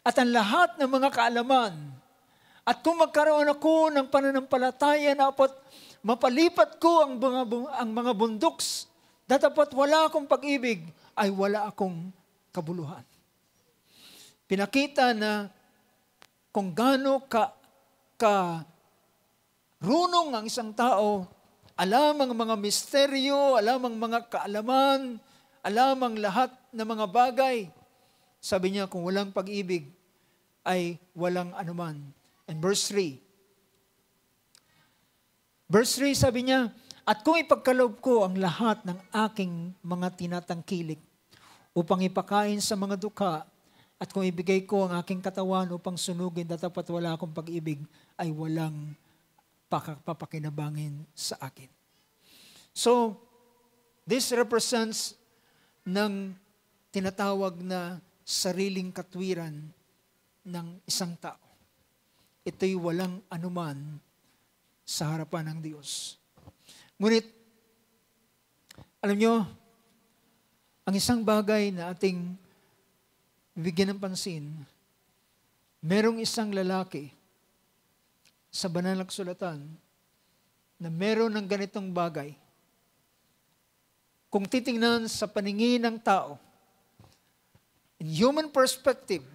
at ang lahat ng mga kaalaman. At kung magkaroon ako ng pananampalataya na mapalipat ko ang mga bundoks, datapat wala akong pag-ibig, ay wala akong kabuluhan. Pinakita na kung gaano runong ang isang tao, alam ang mga misteryo, alam ang mga kaalaman, alam ang lahat ng mga bagay. Sabi niya, kung walang pag-ibig, ay walang anuman. And verse 3. Verse 3, sabi niya, at kung ipagkaloob ko ang lahat ng aking mga tinatangkilik upang ipakain sa mga dukha, at kung ibigay ko ang aking katawan upang sunugin, datapat wala akong pag-ibig, ay walang papakinabangin sa akin. So, this represents ng tinatawag na sariling katwiran ng isang tao. Ito'y walang anuman sa harapan ng Diyos. Ngunit, alam nyo, ang isang bagay na ating bigyan ng pansin, merong isang lalaki sa banal na kasulatan na meron ng ganitong bagay. Kung titingnan sa paningin ng tao, in human perspective,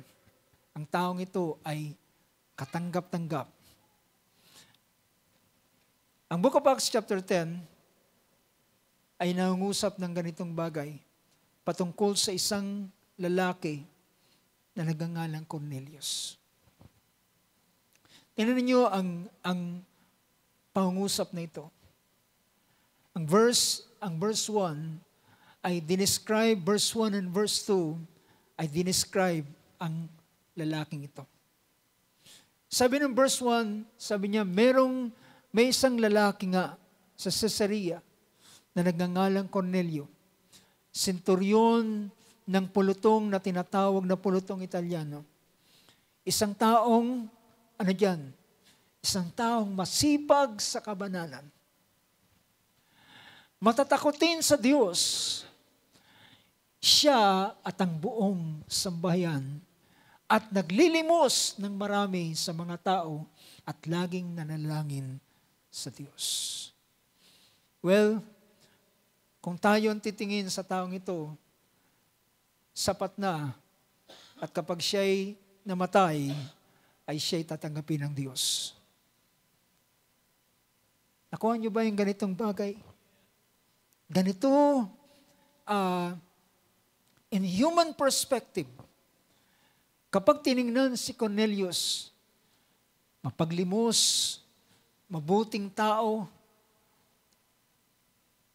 ang taong ito ay katanggap-tanggap. Ang Book of Acts chapter 10 ay nangungusap ng ganitong bagay patungkol sa isang lalaki na nagngangalang Cornelius. Tingnan niyo ang pangungusap na ito. Ang verse 1 ay dinescribe, verse 1 and verse 2 ay dinescribe ang lalaking ito. Sabi ng verse 1, sabi niya, may isang lalaki nga sa Caesarea na nagngangalang Cornelio, senturyon ng pulutong na tinatawag na pulutong Italiano. Isang taong, isang taong masipag sa kabanalan. Matatakotin sa Diyos, siya at ang buong sambahayan at naglilimos ng marami sa mga tao at laging nanalangin sa Diyos. Well, kung tayo ang titingin sa taong ito, sapat na at kapag siya'y namatay, ay siya'y tatanggapin ng Diyos. Nakuha niyo ba yung ganitong bagay? Ganito, in human perspective, kapag tiningnan si Cornelius, mapaglimos, mabuting tao.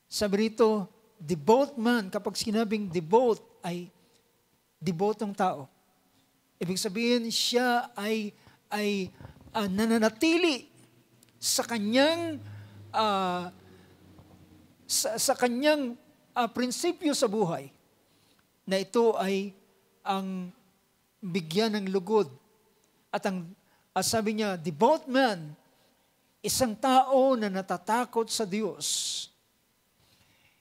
Sabi rito, devout man, kapag sinabing devout, ay debotong tao. Ibig sabihin, siya ay nananatili sa kanyang sa kanyang prinsipyo sa buhay, na ito ay ang bigyan ng lugod. At ang sabi niya, devout man, isang tao na natatakot sa Diyos.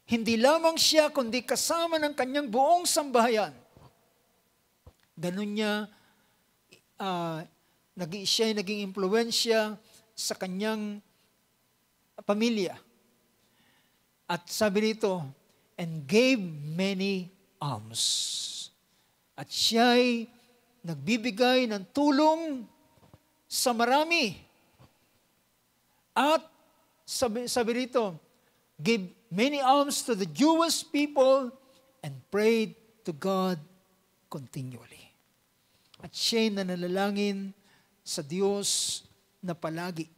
Hindi lamang siya, kundi kasama ng kanyang buong sambahayan. Ganun niya, siya ay naging impluwensya sa kanyang pamilya. At sabi rito, and gave many alms. At siya ay nagbibigay ng tulong sa marami. At sabi rito, gave many alms to the Jewish people and prayed to God continually. At siya'y nanalangin sa Diyos na palagi.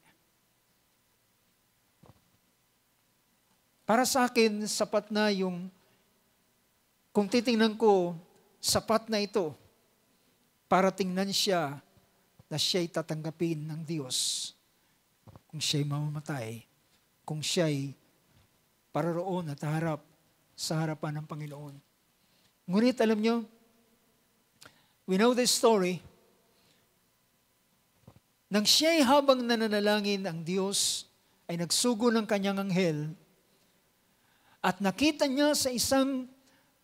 Para sa akin, sapat na kung titingnan ko, sapat na ito para tingnan siya na siya'y tatanggapin ng Diyos. Kung siya'y mamamatay, kung siya'y paroroon at harap sa harapan ng Panginoon. Ngunit alam nyo, we know this story, nang siya'y habang nananalangin ang Diyos, ay nagsugo ng kanyang anghel, at nakita niya sa isang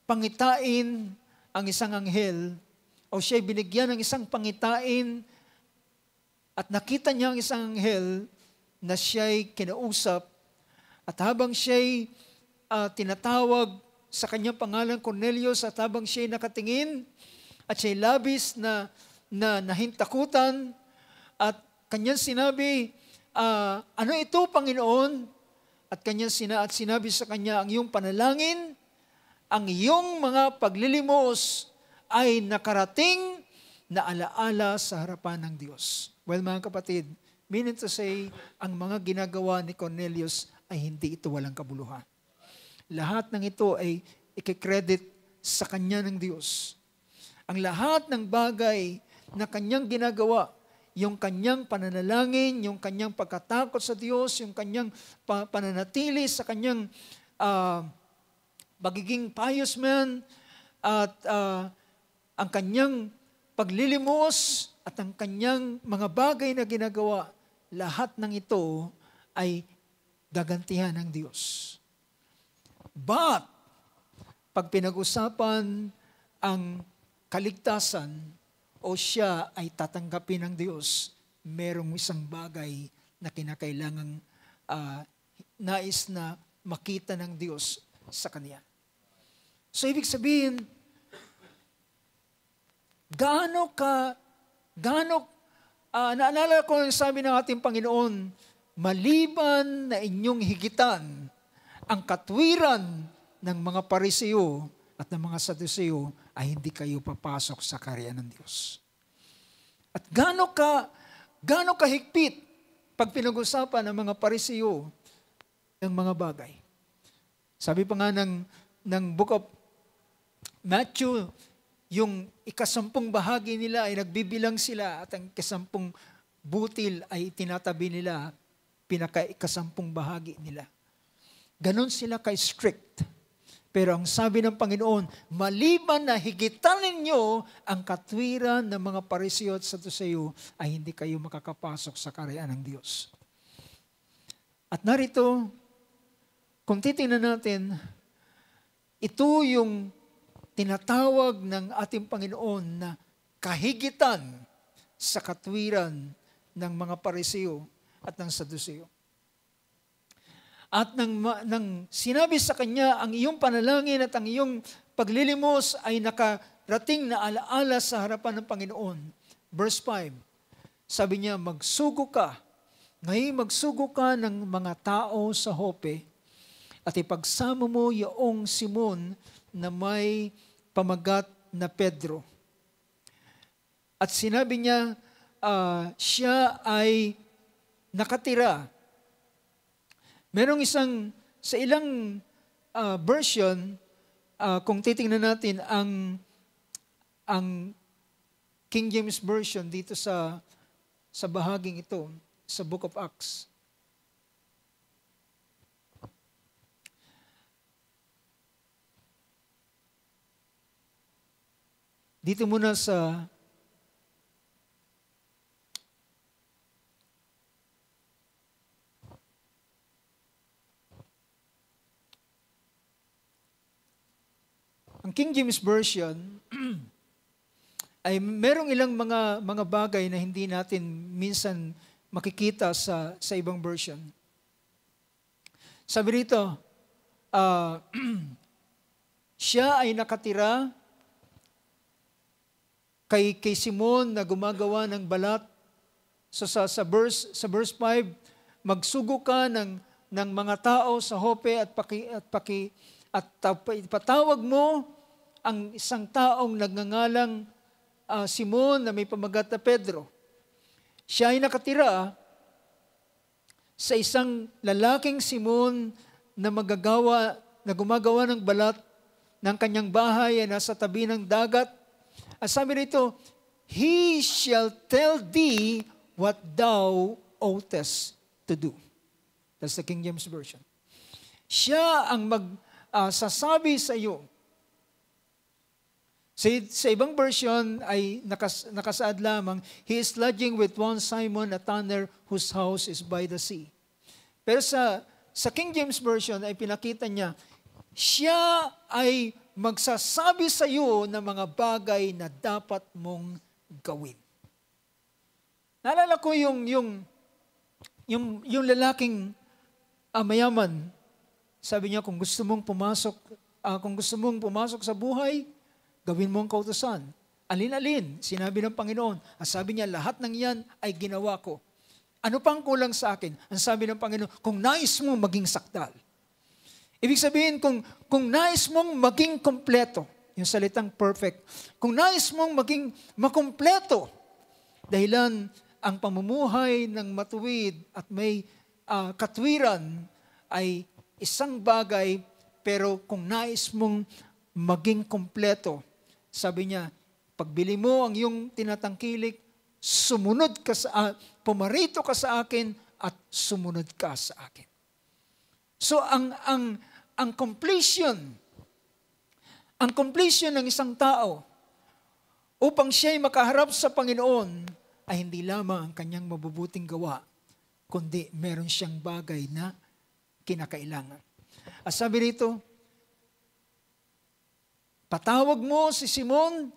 pangitain ang isang anghel, o siya'y binigyan ng isang pangitain, at nakita niya ang isang anghel na siya'y kinausap. At habang siya'y tinatawag sa kanyang pangalan Cornelius, at habang siya'y nakatingin, at siya'y labis na nahintakutan, at kanyang sinabi, ano ito, Panginoon? At kanyang sinabi sa kanya, ang iyong panalangin, ang iyong mga paglilimos ay nakarating na alaala sa harapan ng Diyos. Well, mga kapatid, meaning to say, ang mga ginagawa ni Cornelius ay hindi ito walang kabuluhan. Lahat ng ito ay ikikredit sa kanya ng Diyos. Ang lahat ng bagay na kanyang ginagawa, yung kanyang pananalangin, yung kanyang pagkatakot sa Diyos, yung kanyang pananatili sa kanyang pagiging pious man, at ang kanyang paglilimos, at ang kanyang mga bagay na ginagawa, lahat ng ito ay gagantihan ng Diyos. But, pag pinag-usapan ang kaligtasan o siya ay tatanggapin ng Diyos, merong isang bagay na kinakailangang nais na makita ng Diyos sa kanya. So, ibig sabihin, naalala ko yung sabi ng ating Panginoon, maliban na inyong higitan ang katwiran ng mga Pariseo at ng mga Saduseo, ay hindi kayo papasok sa kaharian ng Diyos. At gaano kahigpit pag pinag-usapan ng mga Pariseo ng mga bagay. Sabi pa nga ng Book of Matthew, yung ikasampung bahagi nila ay nagbibilang sila, at ang ikasampung butil ay tinatabi nila, pinaka-ikasampung bahagi nila. Ganon sila kay-strict. Pero ang sabi ng Panginoon, maliban na higitan ninyo ang katwiran ng mga Pariseo at Saduseo, ay hindi kayo makakapasok sa kaharian ng Diyos. At narito, kung titingnan natin, ito yung tinatawag ng ating Panginoon na kahigitan sa katwiran ng mga Pariseo at ng Saduseo. At nang sinabi sa kanya, ang iyong panalangin at ang iyong paglilimos ay nakarating na alaala sa harapan ng Panginoon. Verse 5, sabi niya, magsugo ka. Ngayon magsugo ka ng mga tao sa Jope at ipagsama mo yaong Simon na may pamagat na Pedro. At sinabi niya, siya ay nakatira. Merong sa ilang version, kung titingnan natin ang King James Version dito sa bahaging ito, sa Book of Acts. Dito muna sa ang King James Version ay merong ilang mga bagay na hindi natin minsan makikita sa ibang version. Sabi rito, siya ay nakatira kay Simon na gumagawa ng balat. So sa verse 5, magsugo ka ng mga tao sa Joppe at patawag mo ang isang taong nagngangalang Simon na may pamagat na Pedro. Siya ay nakatira sa isang lalaking Simon na gumagawa ng balat ng kanyang bahay ay nasa tabi ng dagat. At sabi rito, he shall tell thee what thou oughtest to do. That's the King James Version. Siya ang sasabi sa iyo. Sa ibang version ay nakasaad lamang, he is lodging with one Simon, a tanner, whose house is by the sea. Pero sa King James Version ay pinakita niya, siya ay magsasabi sa iyo ng mga bagay na dapat mong gawin. Naalala ko yung lalaking mayaman. Sabi niya, kung gusto mong pumasok sa buhay, gawin mo ang kautusan. Alin-alin, sinabi ng Panginoon. At sabi niya, lahat ng yan ay ginawa ko. Ano pang kulang sa akin? Ang sabi ng Panginoon, kung nais mo maging sakdal. Ibig sabihin, kung nais mong maging kompleto, yung salitang perfect, kung nais mong maging makumpleto, dahilan ang pamumuhay ng matuwid at may katwiran ay isang bagay, pero kung nais mong maging kompleto, sabi niya, pagbili mo ang iyong tinatangkilik, pumarito ka sa akin at sumunod ka sa akin. So ang completion ng isang tao upang siya'y makaharap sa Panginoon ay hindi lamang ang kanyang mabubuting gawa, kundi meron siyang bagay na kinakailangan. At sabi rito, patawag mo si Simon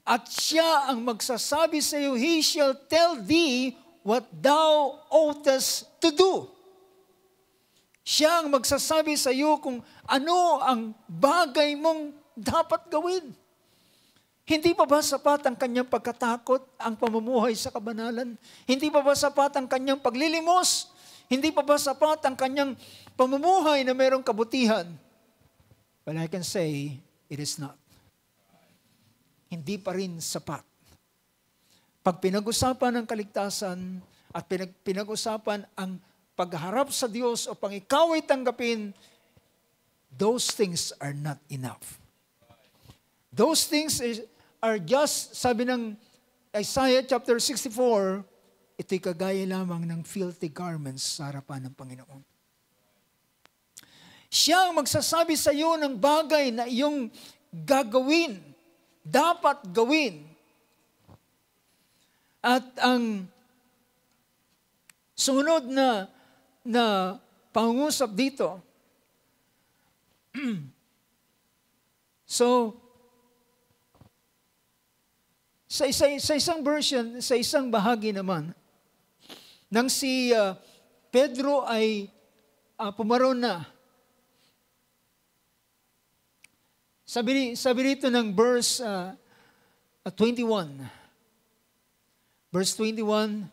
at siya ang magsasabi sa iyo, he shall tell thee what thou oughtest to do. Siya ang magsasabi sa iyo kung ano ang bagay mong dapat gawin. Hindi pa ba sapat ang kanyang pagkatakot, ang pamumuhay sa kabanalan? Hindi pa ba sapat ang kanyang paglilimos? Hindi pa ba sapat ang kanyang pamumuhay na mayroong kabutihan? But I can say, it is not. Hindi pa rin sapat. Pag pinag-usapan ang kaligtasan at pinag-usapan ang pagharap sa Diyos o pang ikaw ay tanggapin, those things are not enough. Those things are just, sabi ng Isaiah chapter 64, ito'y kagaya lamang ng filthy garments sa harapan ng Panginoon. Siya ang magsasabi sa iyo ng bagay na iyong gagawin, dapat gawin. At ang sunod na pangungusap dito, so, sa isang version, sa isang bahagi naman, nang si Pedro ay pumaron na, sabi rito ng verse 21, verse 21,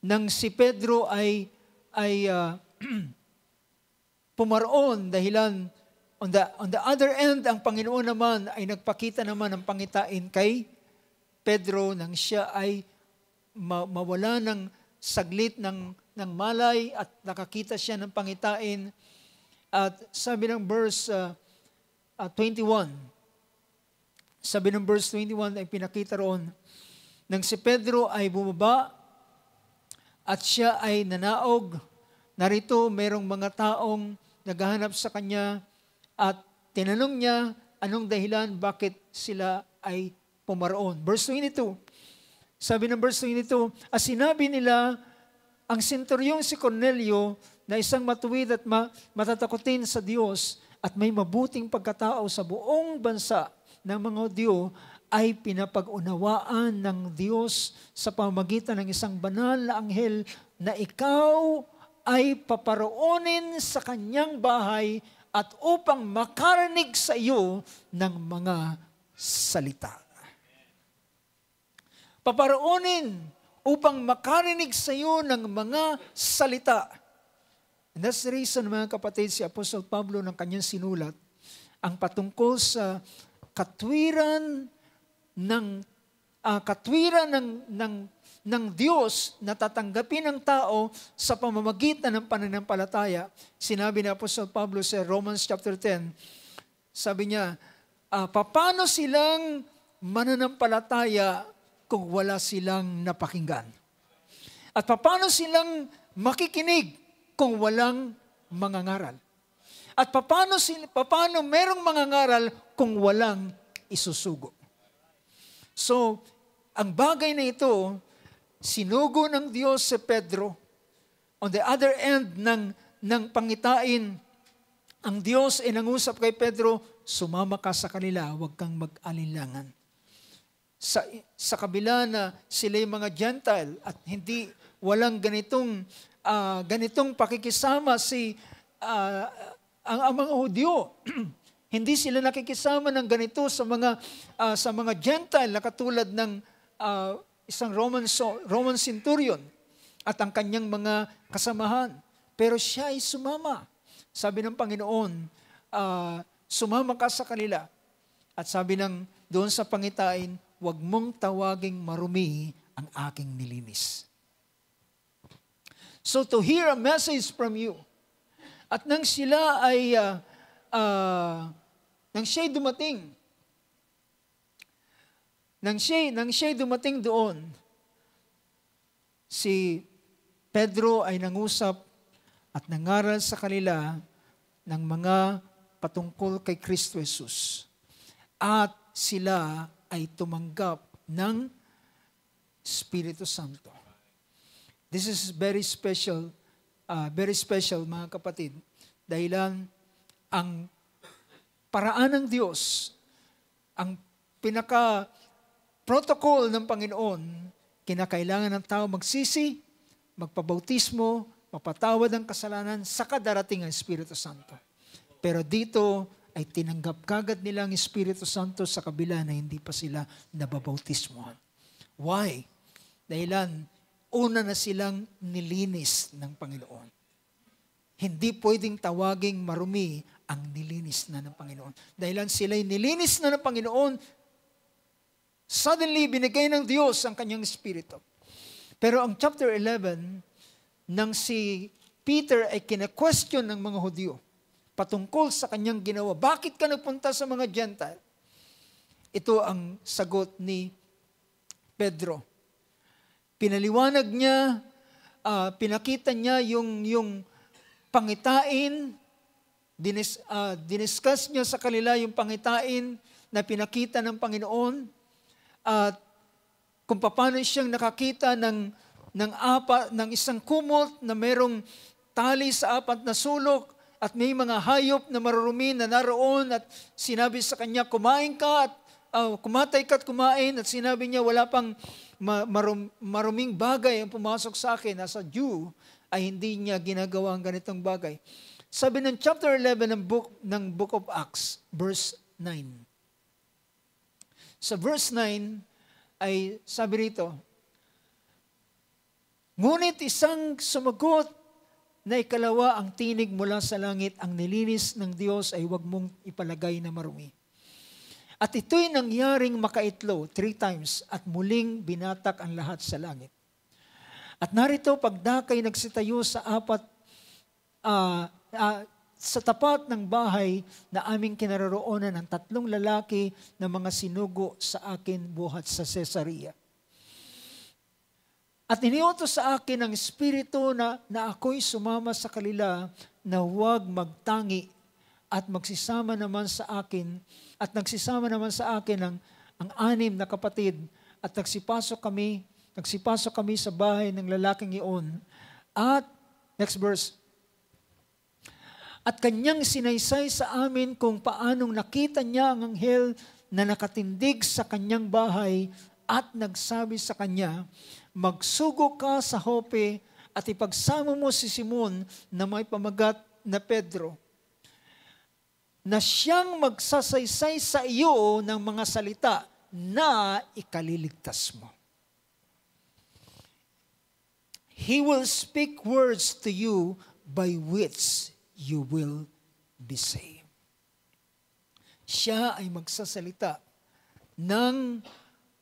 nang si Pedro ay pumaroon dahilan on the other end, ang Panginoon naman ay nagpakita naman ng pangitain kay Pedro nang siya ay mawala ng saglit ng malay at nakakita siya ng pangitain. At sabi ng verse 21, ay pinakita roon, nang si Pedro ay bumaba at siya ay nanaog, narito merong mga taong naghahanap sa kanya at tinanong niya anong dahilan bakit sila ay pumaroon. Verse 22, sabi ng verse 22, as sinabi nila, ang senturyong si Cornelio na isang matuwid at matatakutin sa Diyos at may mabuting pagkatao sa buong bansa ng mga Hudyo ay pinapag-unawaan ng Diyos sa pamamagitan ng isang banal na anghel na ikaw ay paparoonin sa kanyang bahay at upang makarinig sa iyo ng mga salita. Paparoonin upang makarinig sa iyo ng mga salita. And that's the reason, mga kapatid, si Apostol Pablo ng kanyang sinulat, ang patungkol sa katwiran ng Diyos na tatanggapin ng tao sa pamamagitan ng pananampalataya. Sinabi ni Apostol Pablo sa Romans chapter 10, sabi niya, paano silang mananampalataya kung wala silang napakinggan? At paano silang makikinig kung walang mangangaral? At paano merong mangangaral kung walang isusugo? So, ang bagay na ito, sinugo ng Diyos si Pedro. On the other end ng pangitain, ang Diyos ay nangusap kay Pedro, sumama ka sa kanila, huwag kang mag-alinlangan. Sa kabila na sila'y mga Gentile at walang ganitong pakikisama ang mga Hudyo. Hindi sila nakikisama ng ganito sa mga Gentile na katulad ng isang Roman centurion at ang kanyang mga kasamahan. Pero siya ay sumama. Sabi ng Panginoon, sumama ka sa kanila. At sabi doon sa pangitain, huwag mong tawaging marumi ang aking nilinis. So to hear a message from you, at nang sila ay, nang siya'y dumating, nang siya'y dumating doon, si Pedro ay nangusap at nangaral sa kanila ng mga patungkol kay Kristo Jesus. At sila ay tumanggap ng Espiritu Santo. This is very special mga kapatid. Dahilan ang paraan ng Diyos, ang pinaka-protocol ng Panginoon, kinakailangan ng tao magsisi, magpabautismo, mapatawad ang kasalanan, saka darating ang Espiritu Santo. Pero dito ay tinanggap kagad nila ang Espiritu Santo sa kabila na hindi pa sila nababautismohan. Why? Dahilan, una na silang nilinis ng Panginoon. Hindi pwedeng tawaging marumi ang nilinis na ng Panginoon. Dahilan sila'y nilinis na ng Panginoon, suddenly binigay ng Diyos ang kanyang Espiritu. Pero ang chapter 11, nang si Peter ay kina-question ng mga Hudyo, patungkol sa kanyang ginawa. Bakit ka nagpunta sa mga Gentile? Ito ang sagot ni Pedro. Pinaliwanag niya, pinakita niya yung pangitain, diniscuss niya sa kanila yung pangitain na pinakita ng Panginoon at kung paano siyang nakakita ng isang kumot na merong tali sa apat na sulok at may mga hayop na marurumi na naroon at sinabi sa kanya, kumain ka at kumatay ka at kumain at sinabi niya, wala pang maruming bagay ang pumasok sa akin. As a Jew, ay hindi niya ginagawa ang ganitong bagay. Sabi ng chapter 11 ng Book of Acts, verse 9. Sa verse 9 ay sabi rito, ngunit isang sumagot na ikalawa ang tinig mula sa langit, ang nilinis ng Diyos ay huwag mong ipalagay na marumi. At ito'y nangyaring makaitlo 3 times at muling binatak ang lahat sa langit. At narito pagdakay nagsitayo sa sa tapat ng bahay na aming kinaroroonan ng 3 lalaki na mga sinugo sa akin buhat sa Cesarea. At iniutos sa akin ng Espiritu na ako'y sumama sa kanila na huwag magtangi at magsisama naman sa akin at nagsisama naman sa akin ang 6 na kapatid at nagsipasok kami sa bahay ng lalaking iyon. At next verse, at kanyang sinaysay sa amin kung paanong nakita niya ang anghel na nakatindig sa kanyang bahay at nagsabi sa kanya, magsugo ka sa Jope at ipagsama mo si Simon na may pamagat na Pedro, na siyang magsasaysay sa iyo ng mga salita na ikaliligtas mo. He will speak words to you by which you will be saved. Siya ay magsasalita ng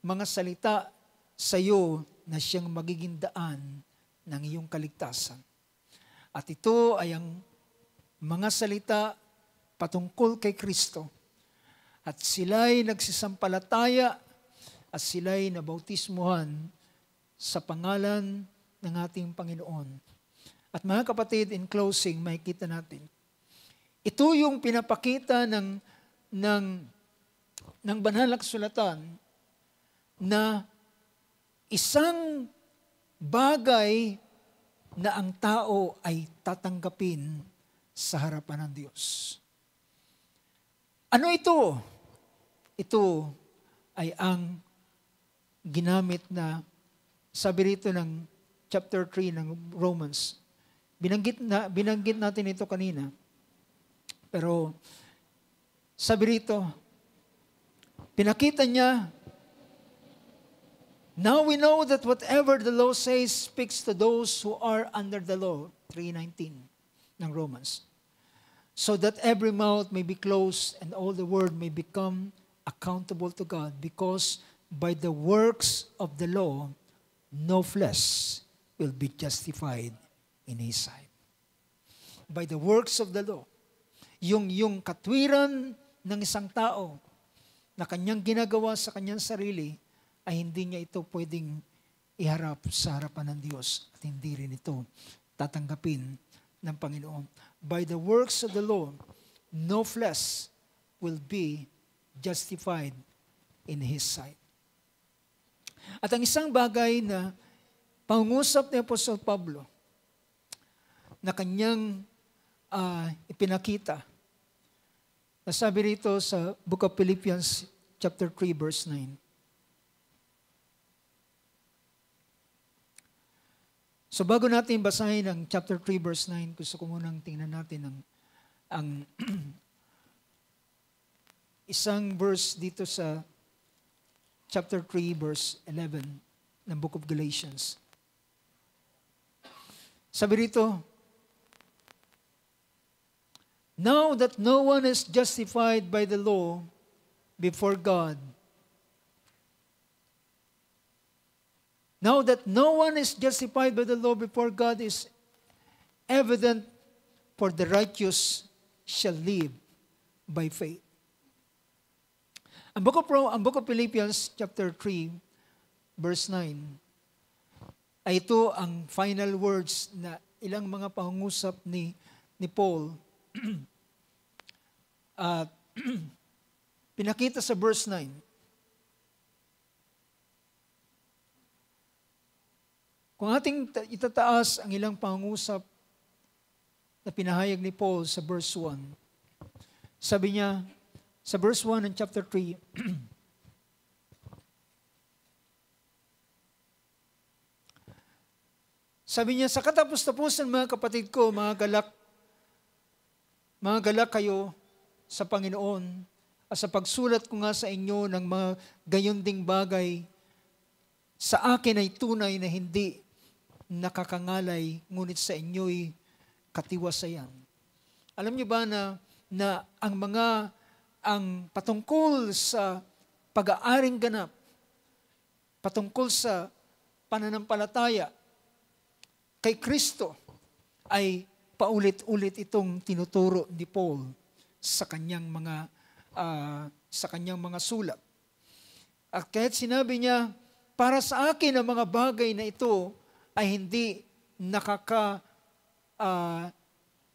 mga salita sa iyo na siyang magiging daan ng iyong kaligtasan. At ito ay ang mga salita patungkol kay Kristo. At sila'y nagsisampalataya at sila'y nabautismuhan sa pangalan ng ating Panginoon. At mga kapatid, in closing, makikita natin, ito yung pinapakita ng banal na kasulatan na isang bagay na ang tao ay tatanggapin sa harapan ng Diyos. Ano ito? Ito ay ang ginamit na, sabi rito ng chapter 3 ng Romans. Binanggit natin ito kanina. Pero sabi rito, pinakita niya, now we know that whatever the law says speaks to those who are under the law. 3:19 ng Romans. So that every mouth may be closed and all the word may become accountable to God, because by the works of the law, no flesh will be justified in His sight. By the works of the law. Yung katwiran ng isang tao na kanyang ginagawa sa kanyang sarili ay hindi niya ito pwedeng iharap sa harapan ng Diyos at hindi rin ito tatanggapin ng Panginoon. By the works of the law, no flesh will be justified in His sight. At ang isang bagay na pangungusap ni Apostol Pablo na kanyang ipinakita, nasabi rito sa Book of Philippians chapter 3 verse 9. So bago natin basahin ang chapter 3 verse 9, gusto ko munang tingnan natin ang isang verse dito sa chapter 3 verse 11 ng Book of Galatians. Sabi rito, now that no one is justified by the law before God, now that no one is justified by the law before God is evident, for the righteous shall live by faith. Ang Book of Philippians chapter 3 verse 9 ay ito ang final words na ilang mga pangungusap ni Paul. At pinakita sa verse 9. Kung ating itataas ang ilang pangungusap na pinahayag ni Paul sa verse 1, sabi niya sa verse 1 ng chapter 3, sabi niya, sa katapos-tapusan mga kapatid ko, mga galak kayo sa Panginoon, at sa pagsulat ko nga sa inyo ng mga gayon ding bagay, sa akin ay tunay na hindi nakakangalay, ngunit sa inyo'y katiwasayan. Alam niyo ba na ang mga ang patungkol sa pag-aaring ganap, patungkol sa pananampalataya kay Kristo, ay paulit-ulit itong tinuturo ni Paul sa kanyang mga sulat. At kahit sinabi niya, para sa akin ang mga bagay na ito ay hindi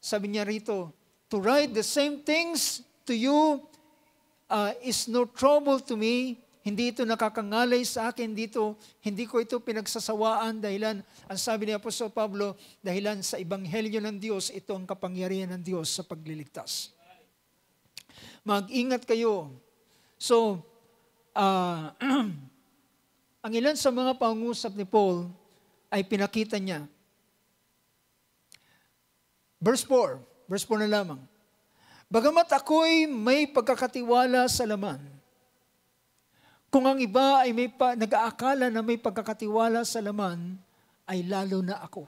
sabi niya rito, to write the same things to you is no trouble to me. Hindi ito nakakangalay sa akin dito. Hindi ko ito pinagsasawaan dahilan, ang sabi ni Apostol Pablo, dahilan sa ebanghelyo ng Diyos, ito ang kapangyarihan ng Diyos sa pagliligtas. Mag-ingat kayo. So, ang ilan sa mga pangungusap ni Paul ay pinakita niya. Verse 4 na lamang. Bagamat ako'y may pagkakatiwala sa laman, kung ang iba ay nag-aakala na may pagkakatiwala sa laman, ay lalo na ako.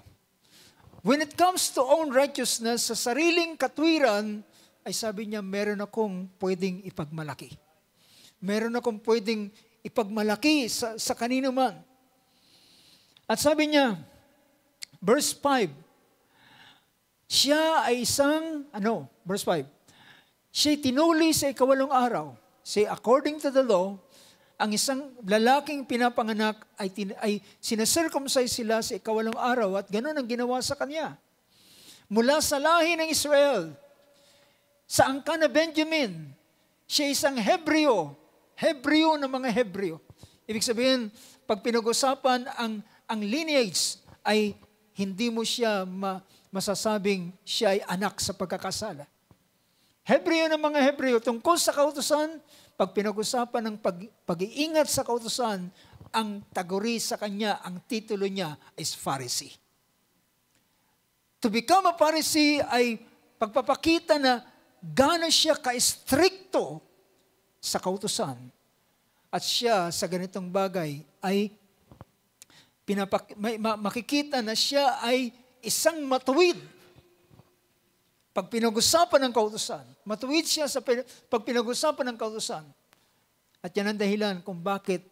When it comes to own righteousness, sa sariling katwiran, ay sabi niya, meron akong pwedeng ipagmalaki. Meron akong pwedeng ipagmalaki sa kanino man. At sabi niya, verse 5, siya ay verse 5, siya'y tinuli sa ikawalong araw. Say, according to the law, ang isang lalaking pinapanganak ay sinacircumcise sila sa ikawalong araw at ganoon ang ginawa sa kanya. Mula sa lahi ng Israel, sa angkan na Benjamin, siya isang Hebreo ng mga Hebreo. Ibig sabihin, pag pinag-usapan ang lineage, ay hindi mo siya masasabing siya ay anak sa pagkakasala. Hebreo ng mga Hebreo, tungkol sa kautusan, pag pinag-usapan ng pag-iingat sa kautusan, ang taguri sa kanya, ang titulo niya is Pharisee. To become a Pharisee ay pagpapakita na gaano siya ka-stricto sa kautusan. At siya sa ganitong bagay ay makikita na siya ay isang matuwid. Pag pinag-usapan ng kautusan, matuwid siya pag pinag-usapan ng kautusan. At yan ang dahilan kung bakit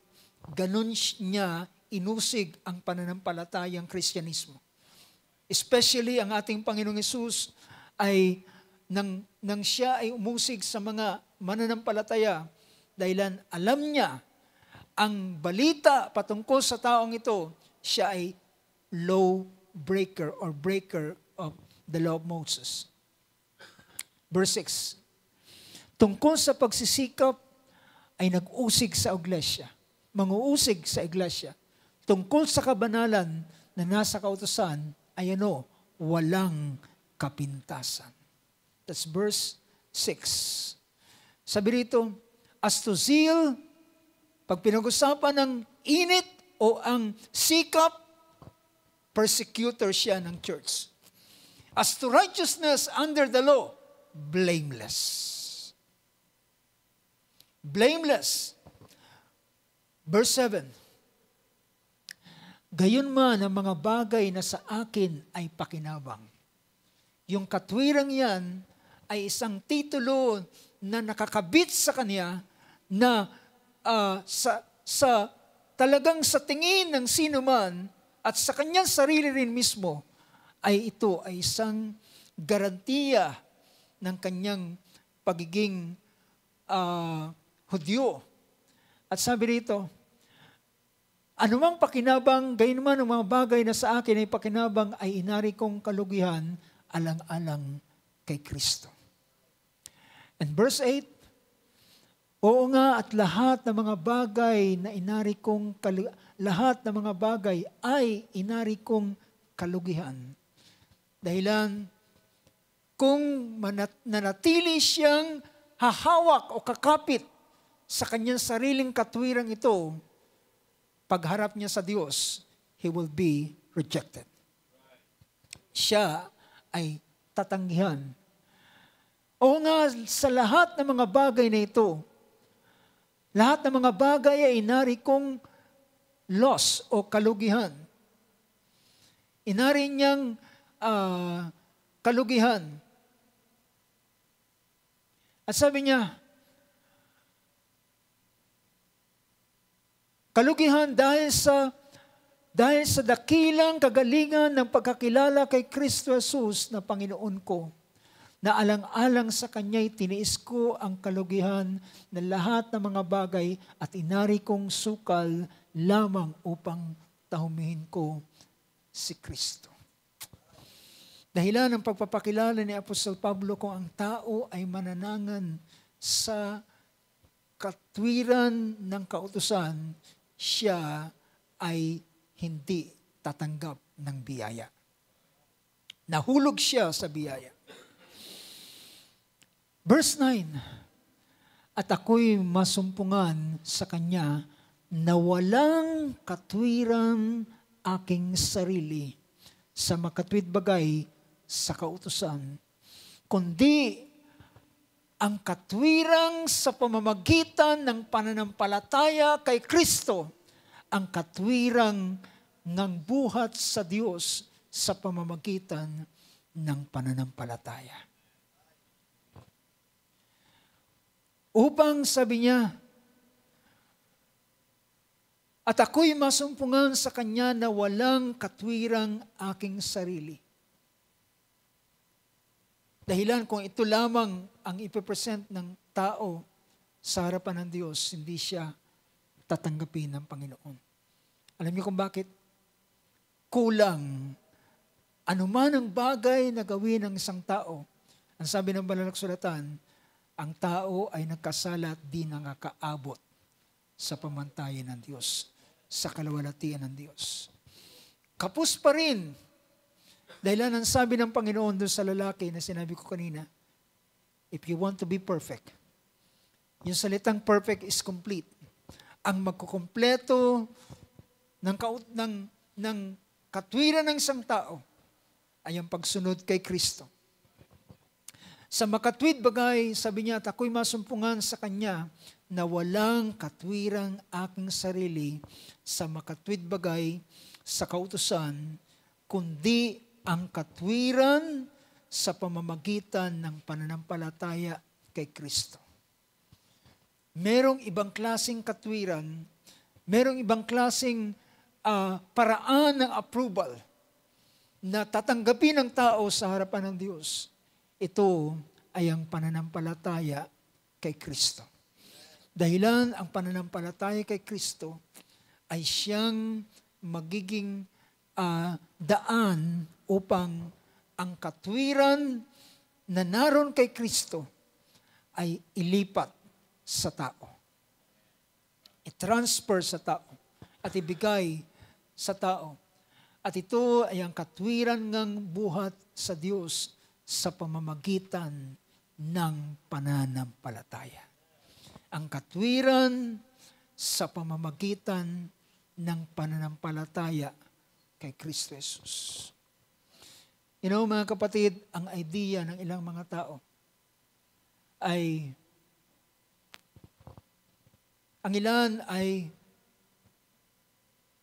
ganun niya inusig ang pananampalatayang Kristyanismo. Especially ang ating Panginoong Hesus ay nang siya ay umusig sa mga mananampalataya dahilan alam niya ang balita patungkol sa taong ito, siya ay law breaker or breaker of the law of Moses. Verse 6, tungkol sa pagsisikap ay nag-usig sa iglesia, manguusig sa iglesia. Tungkol sa kabanalan na nasa kautusan ay walang kapintasan. That's verse 6. Sabi rito, as to zeal, pag pinag-usapan ng init o ang sikap, persecutor siya ng church. As to righteousness under the law, blameless. Blameless. Verse 7, gayon man ang mga bagay na sa akin ay pakinabang. Yung katwirang yan ay isang titulo na nakakabit sa kanya na talagang sa tingin ng sino man at sa kanyang sarili rin mismo ay ito ay isang garantiya ng kanyang pagiging Hudyo. At sabi rito, anumang pakinabang, gayon man ang mga bagay na sa akin ay pakinabang ay inari kong kalugihan alang-alang kay Kristo. And verse 8, oo nga at lahat ng mga bagay na inari kong lahat ng mga bagay ay inari kong kalugihan. Dahilan kung nanatili siyang hahawak o kakapit sa kanyang sariling katwirang ito, pagharap niya sa Diyos, he will be rejected. Siya ay tatanggihan. O nga, sa lahat ng mga bagay na ito, lahat ng mga bagay ay inari kong loss o kalugihan. Inari niyang kalugihan. At sabi niya, Kalugihan dahil sa dakilang kagalingan ng pagkakilala kay Kristo Jesus na Panginoon ko, na alang-alang sa Kanya'y tiniis ko ang kalugihan ng lahat ng mga bagay at inari kong sukal lamang upang tahumihin ko si Kristo. Dahilan ng pagpapakilala ni Apostol Pablo kung ang tao ay mananangan sa katwiran ng kautusan, siya ay hindi tatanggap ng biyaya. Nahulog siya sa biyaya. Verse 9, at ako'y masumpungan sa Kanya na walang katwiran aking sarili sa makatwid bagay sa kautusan, kundi ang katwirang sa pamamagitan ng pananampalataya kay Kristo, ang katwirang ng buhat sa Diyos sa pamamagitan ng pananampalataya. Upang sabi niya, at ako'y masumpungan sa Kanya na walang katwirang aking sarili. Dahilan kung ito lamang ang ipipresent ng tao sa harapan ng Diyos, hindi siya tatanggapin ng Panginoon. Alam niyo kung bakit? Kulang. Anuman ang bagay na gawin ng isang tao, ang sabi ng banal na kasulatan, ang tao ay nagkasala at di nakakaabot sa pamantayan ng Diyos, sa kalawalatian ng Diyos. Kapos pa rin. Dahil ang sabi ng Panginoon doon sa lalaki na sinabi ko kanina, if you want to be perfect, yung salitang perfect is complete. Ang magkukumpleto ng katwiran ng isang tao ay ang pagsunod kay Kristo. Sa makatwid bagay, sabi niya, at ako'y masumpungan sa Kanya na walang katwirang aking sarili sa makatwid bagay sa kautusan, kundi ang katwiran sa pamamagitan ng pananampalataya kay Kristo. Merong ibang klaseng katwiran, merong ibang klaseng paraan ng approval na tatanggapin ng tao sa harapan ng Diyos. Ito ay ang pananampalataya kay Kristo. Dahilan ang pananampalataya kay Kristo ay siyang magiging daan upang ang katwiran na naroon kay Kristo ay ilipat sa tao. I-transfer sa tao at ibigay sa tao. At ito ay ang katwiran ng buhat sa Diyos sa pamamagitan ng pananampalataya. Ang katwiran sa pamamagitan ng pananampalataya kay Kristo Jesus. You know, mga kapatid, ang idea ng ilang mga tao ay, ang ilan ay,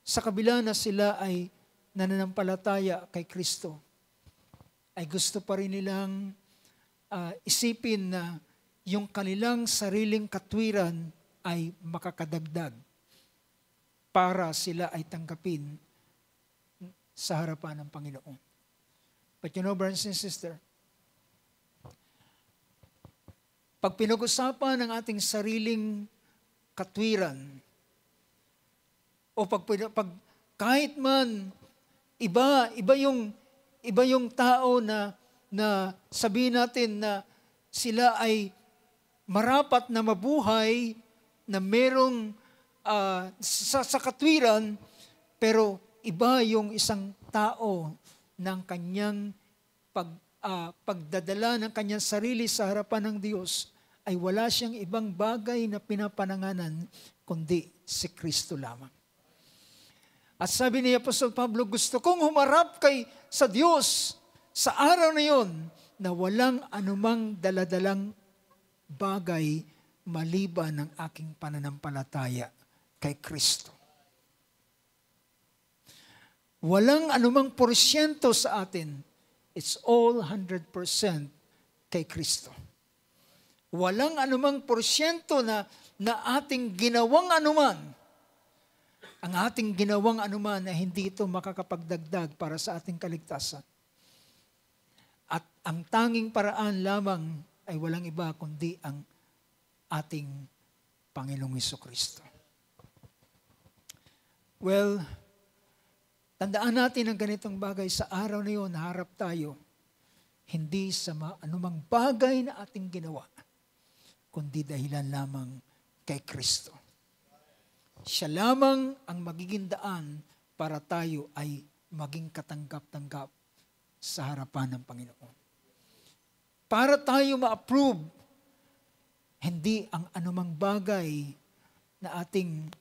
sa kabila na sila ay nananampalataya kay Kristo, ay gusto pa rin nilang isipin na yung kanilang sariling katwiran ay makakadagdag para sila ay tanggapin sa harapan ng Panginoon. But you know, brothers and sisters, pag pinag-usapan ng ating sariling katwiran, o pag kahit man iba yung tao na sabihin natin na sila ay marapat na mabuhay na merong sa katwiran, pero iba yung isang tao ng kanyang pagdadala ng kanyang sarili sa harapan ng Diyos, ay wala siyang ibang bagay na pinapananganan kundi si Kristo lamang. At sabi ni Apostol Pablo, gusto kong humarap sa Diyos sa araw na yon na walang anumang daladalang bagay maliban ng aking pananampalataya kay Kristo. Walang anumang porsyento sa atin. It's all 100% kay Kristo. Walang anumang porsyento na ating ginawang anuman Ang ating ginawang anuman ay hindi ito makakapagdagdag para sa ating kaligtasan. At ang tanging paraan lamang ay walang iba kundi ang ating Panginoong Hesukristo. Well, tandaan natin ang ganitong bagay sa araw na yun, harap tayo, hindi sa anumang bagay na ating ginawa, kundi dahilan lamang kay Kristo. Siya lamang ang magiging daan para tayo ay maging katanggap-tanggap sa harapan ng Panginoon. Para tayo ma-approve, hindi ang anumang bagay na ating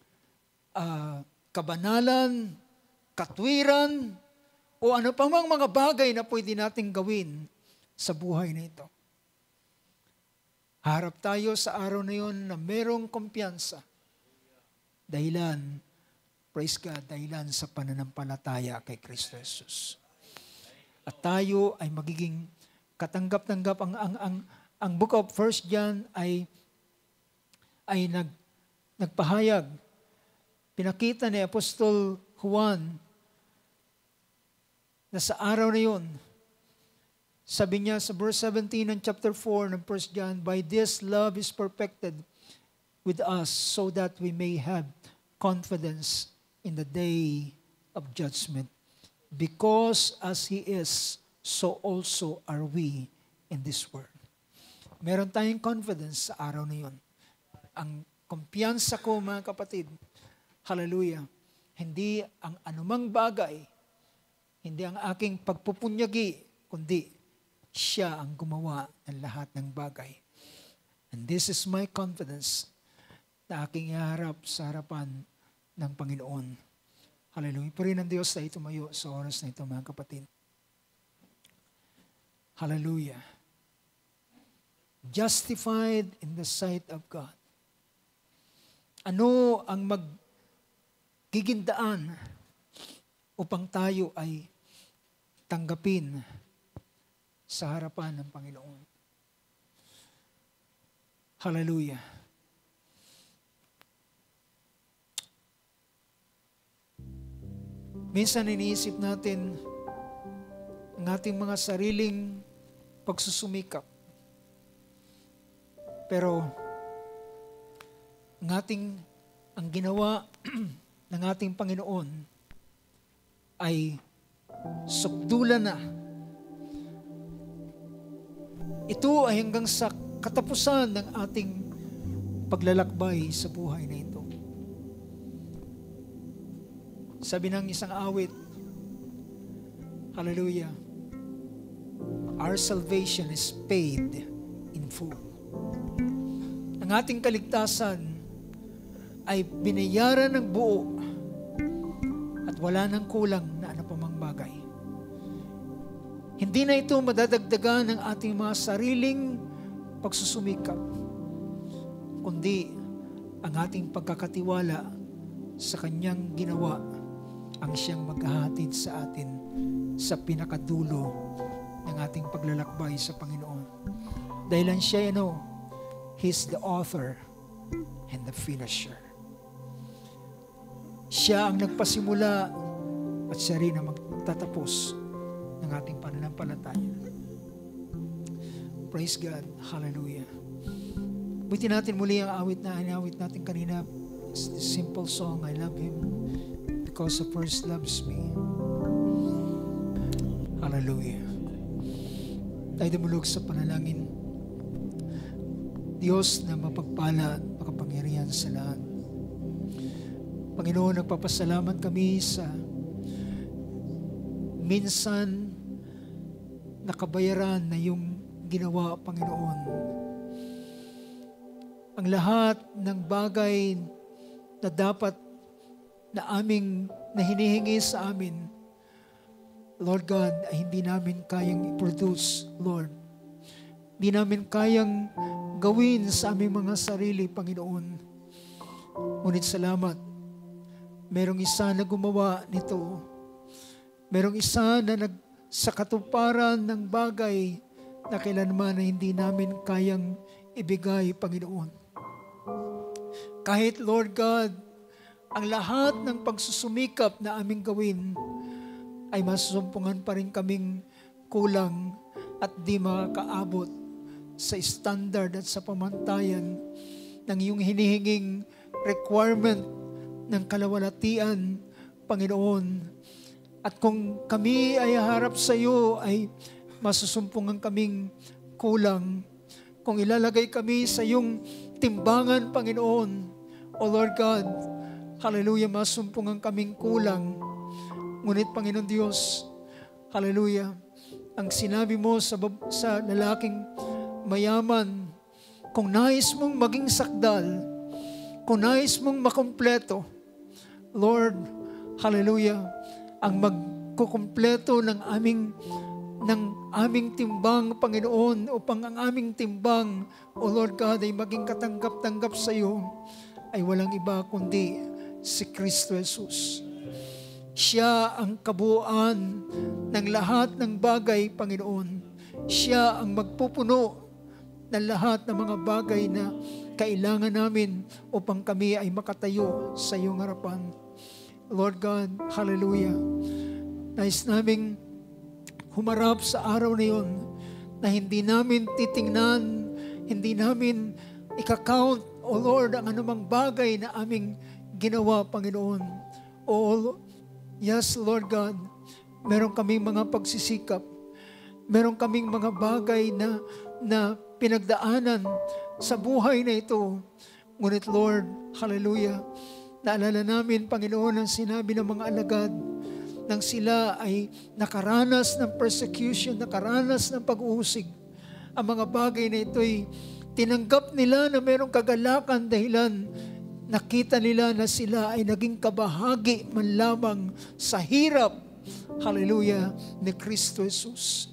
kabanalan, katwiran, o ano pa mang mga bagay na pwede nating gawin sa buhay na ito. Harap tayo sa araw na yun na merong kumpiyansa. Dahilan, praise God, dahilan sa pananampalataya kay Kristo Jesus. At tayo ay magiging katanggap-tanggap. Ang book of 1 John ay nagpahayag. Pinakita ni Apostol Juan na sa araw na yun, sabi niya sa verse 17 ng chapter 4 ng 1 John, "By this love is perfected with us so that we may have confidence in the day of judgment. Because as He is, so also are we in this world." Meron tayong confidence sa araw na yun. Ang kumpiyansa ko, mga kapatid, hallelujah, hindi ang anumang bagay, hindi ang aking pagpupunyagi, kundi siya ang gumawa ng lahat ng bagay. And this is my confidence na aking iharap sa harapan ng Panginoon. Hallelujah. Purihin ng Diyos na tumayo sa oras na ito, mga kapatid. Hallelujah. Justified in the sight of God. Ano ang magiging daan upang tayo ay tanggapin sa harapan ng Panginoon? Hallelujah. Minsan iniisip natin ang ating mga sariling pagsusumikap. Pero ang ginawa ng ating Panginoon ay sukdulan na. Ito ay hanggang sa katapusan ng ating paglalakbay sa buhay na ito. Sabi ng isang awit, hallelujah, our salvation is paid in full. Ang ating kaligtasan ay binayaran ng buo at wala nang kulang na ano pa mang bagay. Hindi na ito madadagdagan ng ating mga sariling pagsusumikap, kundi ang ating pagkakatiwala sa Kanyang ginawa ang siyang maghahatid sa atin sa pinakadulo ng ating paglalakbay sa Panginoon. Dahilan siya, He's the author and the finisher. Siya ang nagpasimula at siya rin ang magtatapos ng ating pananampalataya. Praise God. Hallelujah. Buti natin muli ang awit na inawit natin kanina. It's the simple song, I love Him because He first loves me. Hallelujah. Tayo dumulog sa panalangin. Diyos na mapagpala at makapangyarihan sa lahat. Panginoon, nagpapasalamat kami sa minsan nakabayaran na yung ginawa, Panginoon. Ang lahat ng bagay na dapat na hinihingi sa amin, Lord God, ay hindi namin kayang i-produce, Lord. Hindi namin kayang gawin sa aming mga sarili, Panginoon. Ngunit salamat, merong isa na gumawa nito. Merong isa na sa katuparan ng bagay na kailanman na hindi namin kayang ibigay, Panginoon. Kahit, Lord God, ang lahat ng pagsusumikap na aming gawin ay masusumpungan pa rin kaming kulang at di makakaabot sa standard at sa pamantayan ng iyong hinihinging requirement ng kalawalatian, Panginoon. At kung kami ay harap sa iyo, ay masusumpungan kaming kulang. Kung ilalagay kami sa iyong timbangan, Panginoon, O Lord God, hallelujah, masumpungan kaming kulang. Ngunit, Panginoon Diyos, hallelujah, ang sinabi mo sa lalaking mayaman, kung nais mong maging sakdal, kung nais mong makumpleto, Lord, hallelujah, ang magkukumpleto ng aming timbang, Panginoon, upang ang aming timbang, O Lord God, ay maging katanggap-tanggap sa iyo, ay walang iba kundi si Kristo Jesus. Siya ang kabuuan ng lahat ng bagay, Panginoon. Siya ang magpupuno ng lahat ng mga bagay na kailangan namin upang kami ay makatayo sa iyong harapan. Lord God, hallelujah. Nais naming humarap sa araw na iyon na hindi namin titingnan, hindi namin ika-count, O Lord, ang anumang bagay na aming ginawa, Panginoon. Yes, Lord God, meron kaming mga pagsisikap, meron kaming mga bagay na pinagdaanan sa buhay na ito. Ngunit Lord, hallelujah, naalala namin, Panginoon, ang sinabi ng mga alagad nang sila ay nakaranas ng persecution, nakaranas ng pag-uusig. Ang mga bagay na ito'y tinanggap nila na merong kagalakan dahilan nakita nila na sila ay naging kabahagi man lamang sa hirap, hallelujah, ni Kristo Jesus.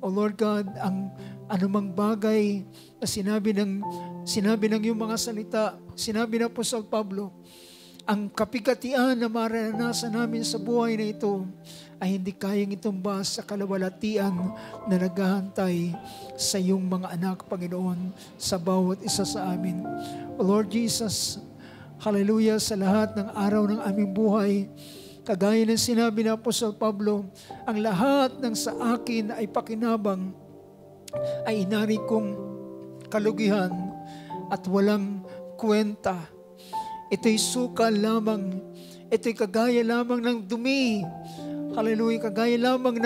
O Lord God, ang anumang bagay na sinabi ng iyong mga salita, sinabi ng Apostol Pablo, ang kapigatian na maranasan namin sa buhay na ito ay hindi kayang itumbas sa kalawalatian na naghahantay sa iyong mga anak, Panginoon, sa bawat isa sa amin. O Lord Jesus, hallelujah, sa lahat ng araw ng aming buhay, kagaya ng sinabi ng Apostol Pablo, ang lahat ng sa akin ay pakinabang ay inari kong kalugihan at walang kwenta. Ito'y suka lamang, ito'y kagaya lamang ng dumi, hallelujah, kagaya lamang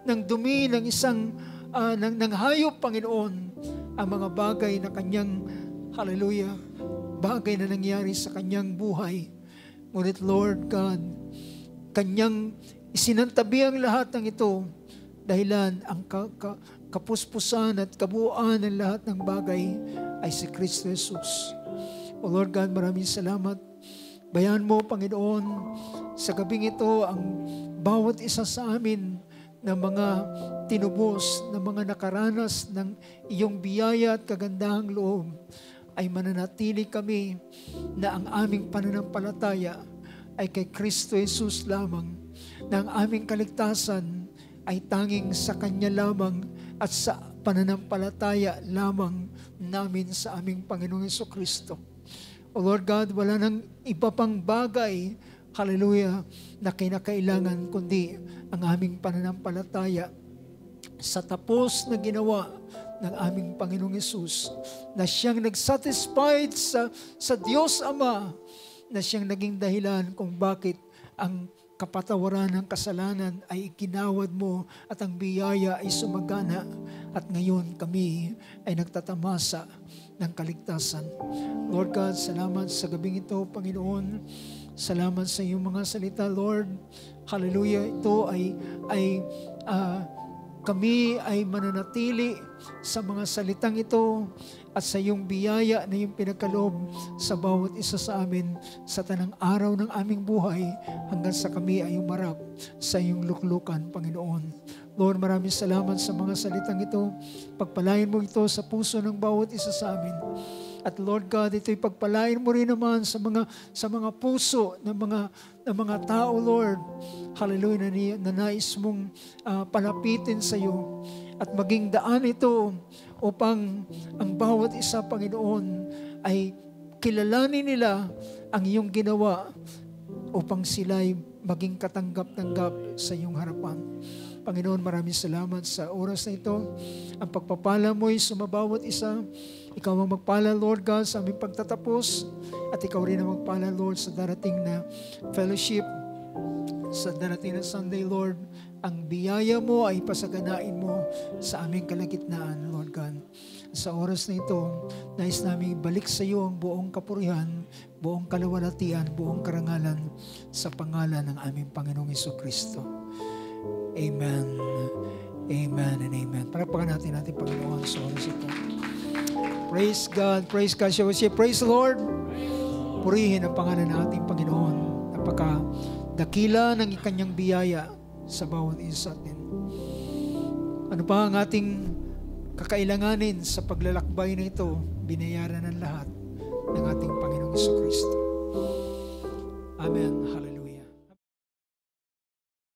ng dumi ng isang ng hayop, Panginoon, ang mga bagay na kanyang, hallelujah, bagay na nangyari sa kanyang buhay. Ngunit Lord God, kanyang isinantabi ang lahat ng ito dahilan ang kapuspusan at kabuuan ng lahat ng bagay ay si Kristo Jesus. O Lord God, maraming salamat. Bayan mo, Panginoon, sa gabing ito ang bawat isa sa amin na mga tinubos, na mga nakaranas ng iyong biyaya at kagandahang loob, ay mananatili kami na ang aming pananampalataya ay kay Kristo Jesus lamang, na ang aming kaligtasan ay tanging sa Kanya lamang at sa pananampalataya lamang namin sa aming Panginoong Jesucristo. O Lord God, wala nang iba pang bagay, hallelujah, na kinakailangan kundi ang aming pananampalataya sa tapos na ginawa ng aming Panginoong Hesus, na siyang nagsatisfied sa Diyos Ama, na siyang naging dahilan kung bakit ang kapatawaran ng kasalanan ay ikinawad mo at ang biyaya ay sumagana at ngayon kami ay nagtatamasa ng kaligtasan. Lord God, salamat sa gabing ito, Panginoon. Salamat sa iyong mga salita, Lord. Hallelujah. Ito kami ay mananatili sa mga salitang ito at sa iyong biyaya na iyong pinagkaloob sa bawat isa sa amin sa tanang araw ng aming buhay hanggang sa kami ay umarap sa iyong luklukan, Panginoon. Lord, maraming salamat sa mga salitang ito. Pagpalain mo ito sa puso ng bawat isa sa amin. At Lord God, ito'y pagpalain mo rin naman sa mga puso ng mga tao, Lord. Hallelujah, na nais mong palapitin sa iyo. At maging daan ito upang ang bawat isa, Panginoon, ay kilalanin nila ang iyong ginawa upang sila'y maging katanggap-tanggap sa iyong harapan. Panginoon, maraming salamat sa oras na ito. Ang pagpapala mo'y sumabawat isa. Ikaw ang magpala, Lord God, sa aming pagtatapos. At ikaw rin ang magpala, Lord, sa darating na fellowship, sa darating na Sunday, Lord. Ang biyaya mo ay pasaganain mo sa aming kalagitnaan, Lord God. Sa oras na ito, nais namin balik sa iyo ang buong kapurihan, buong kaluwalhatian, buong karangalan sa pangalan ng aming Panginoong Jesucristo. Amen. Amen and amen. Parapakan natin Panginoon sa oras ito. Praise God. Praise God. Shall we say, praise the Lord? Purihin ang pangalan ng ating Panginoon. Napakadakila ng kanyang biyaya sa bawat isa atin. Ano pa ang ating kakailanganin sa paglalakbay na ito, binayaran ng lahat ng ating Panginoong Jesucristo. Amen. Hallelujah.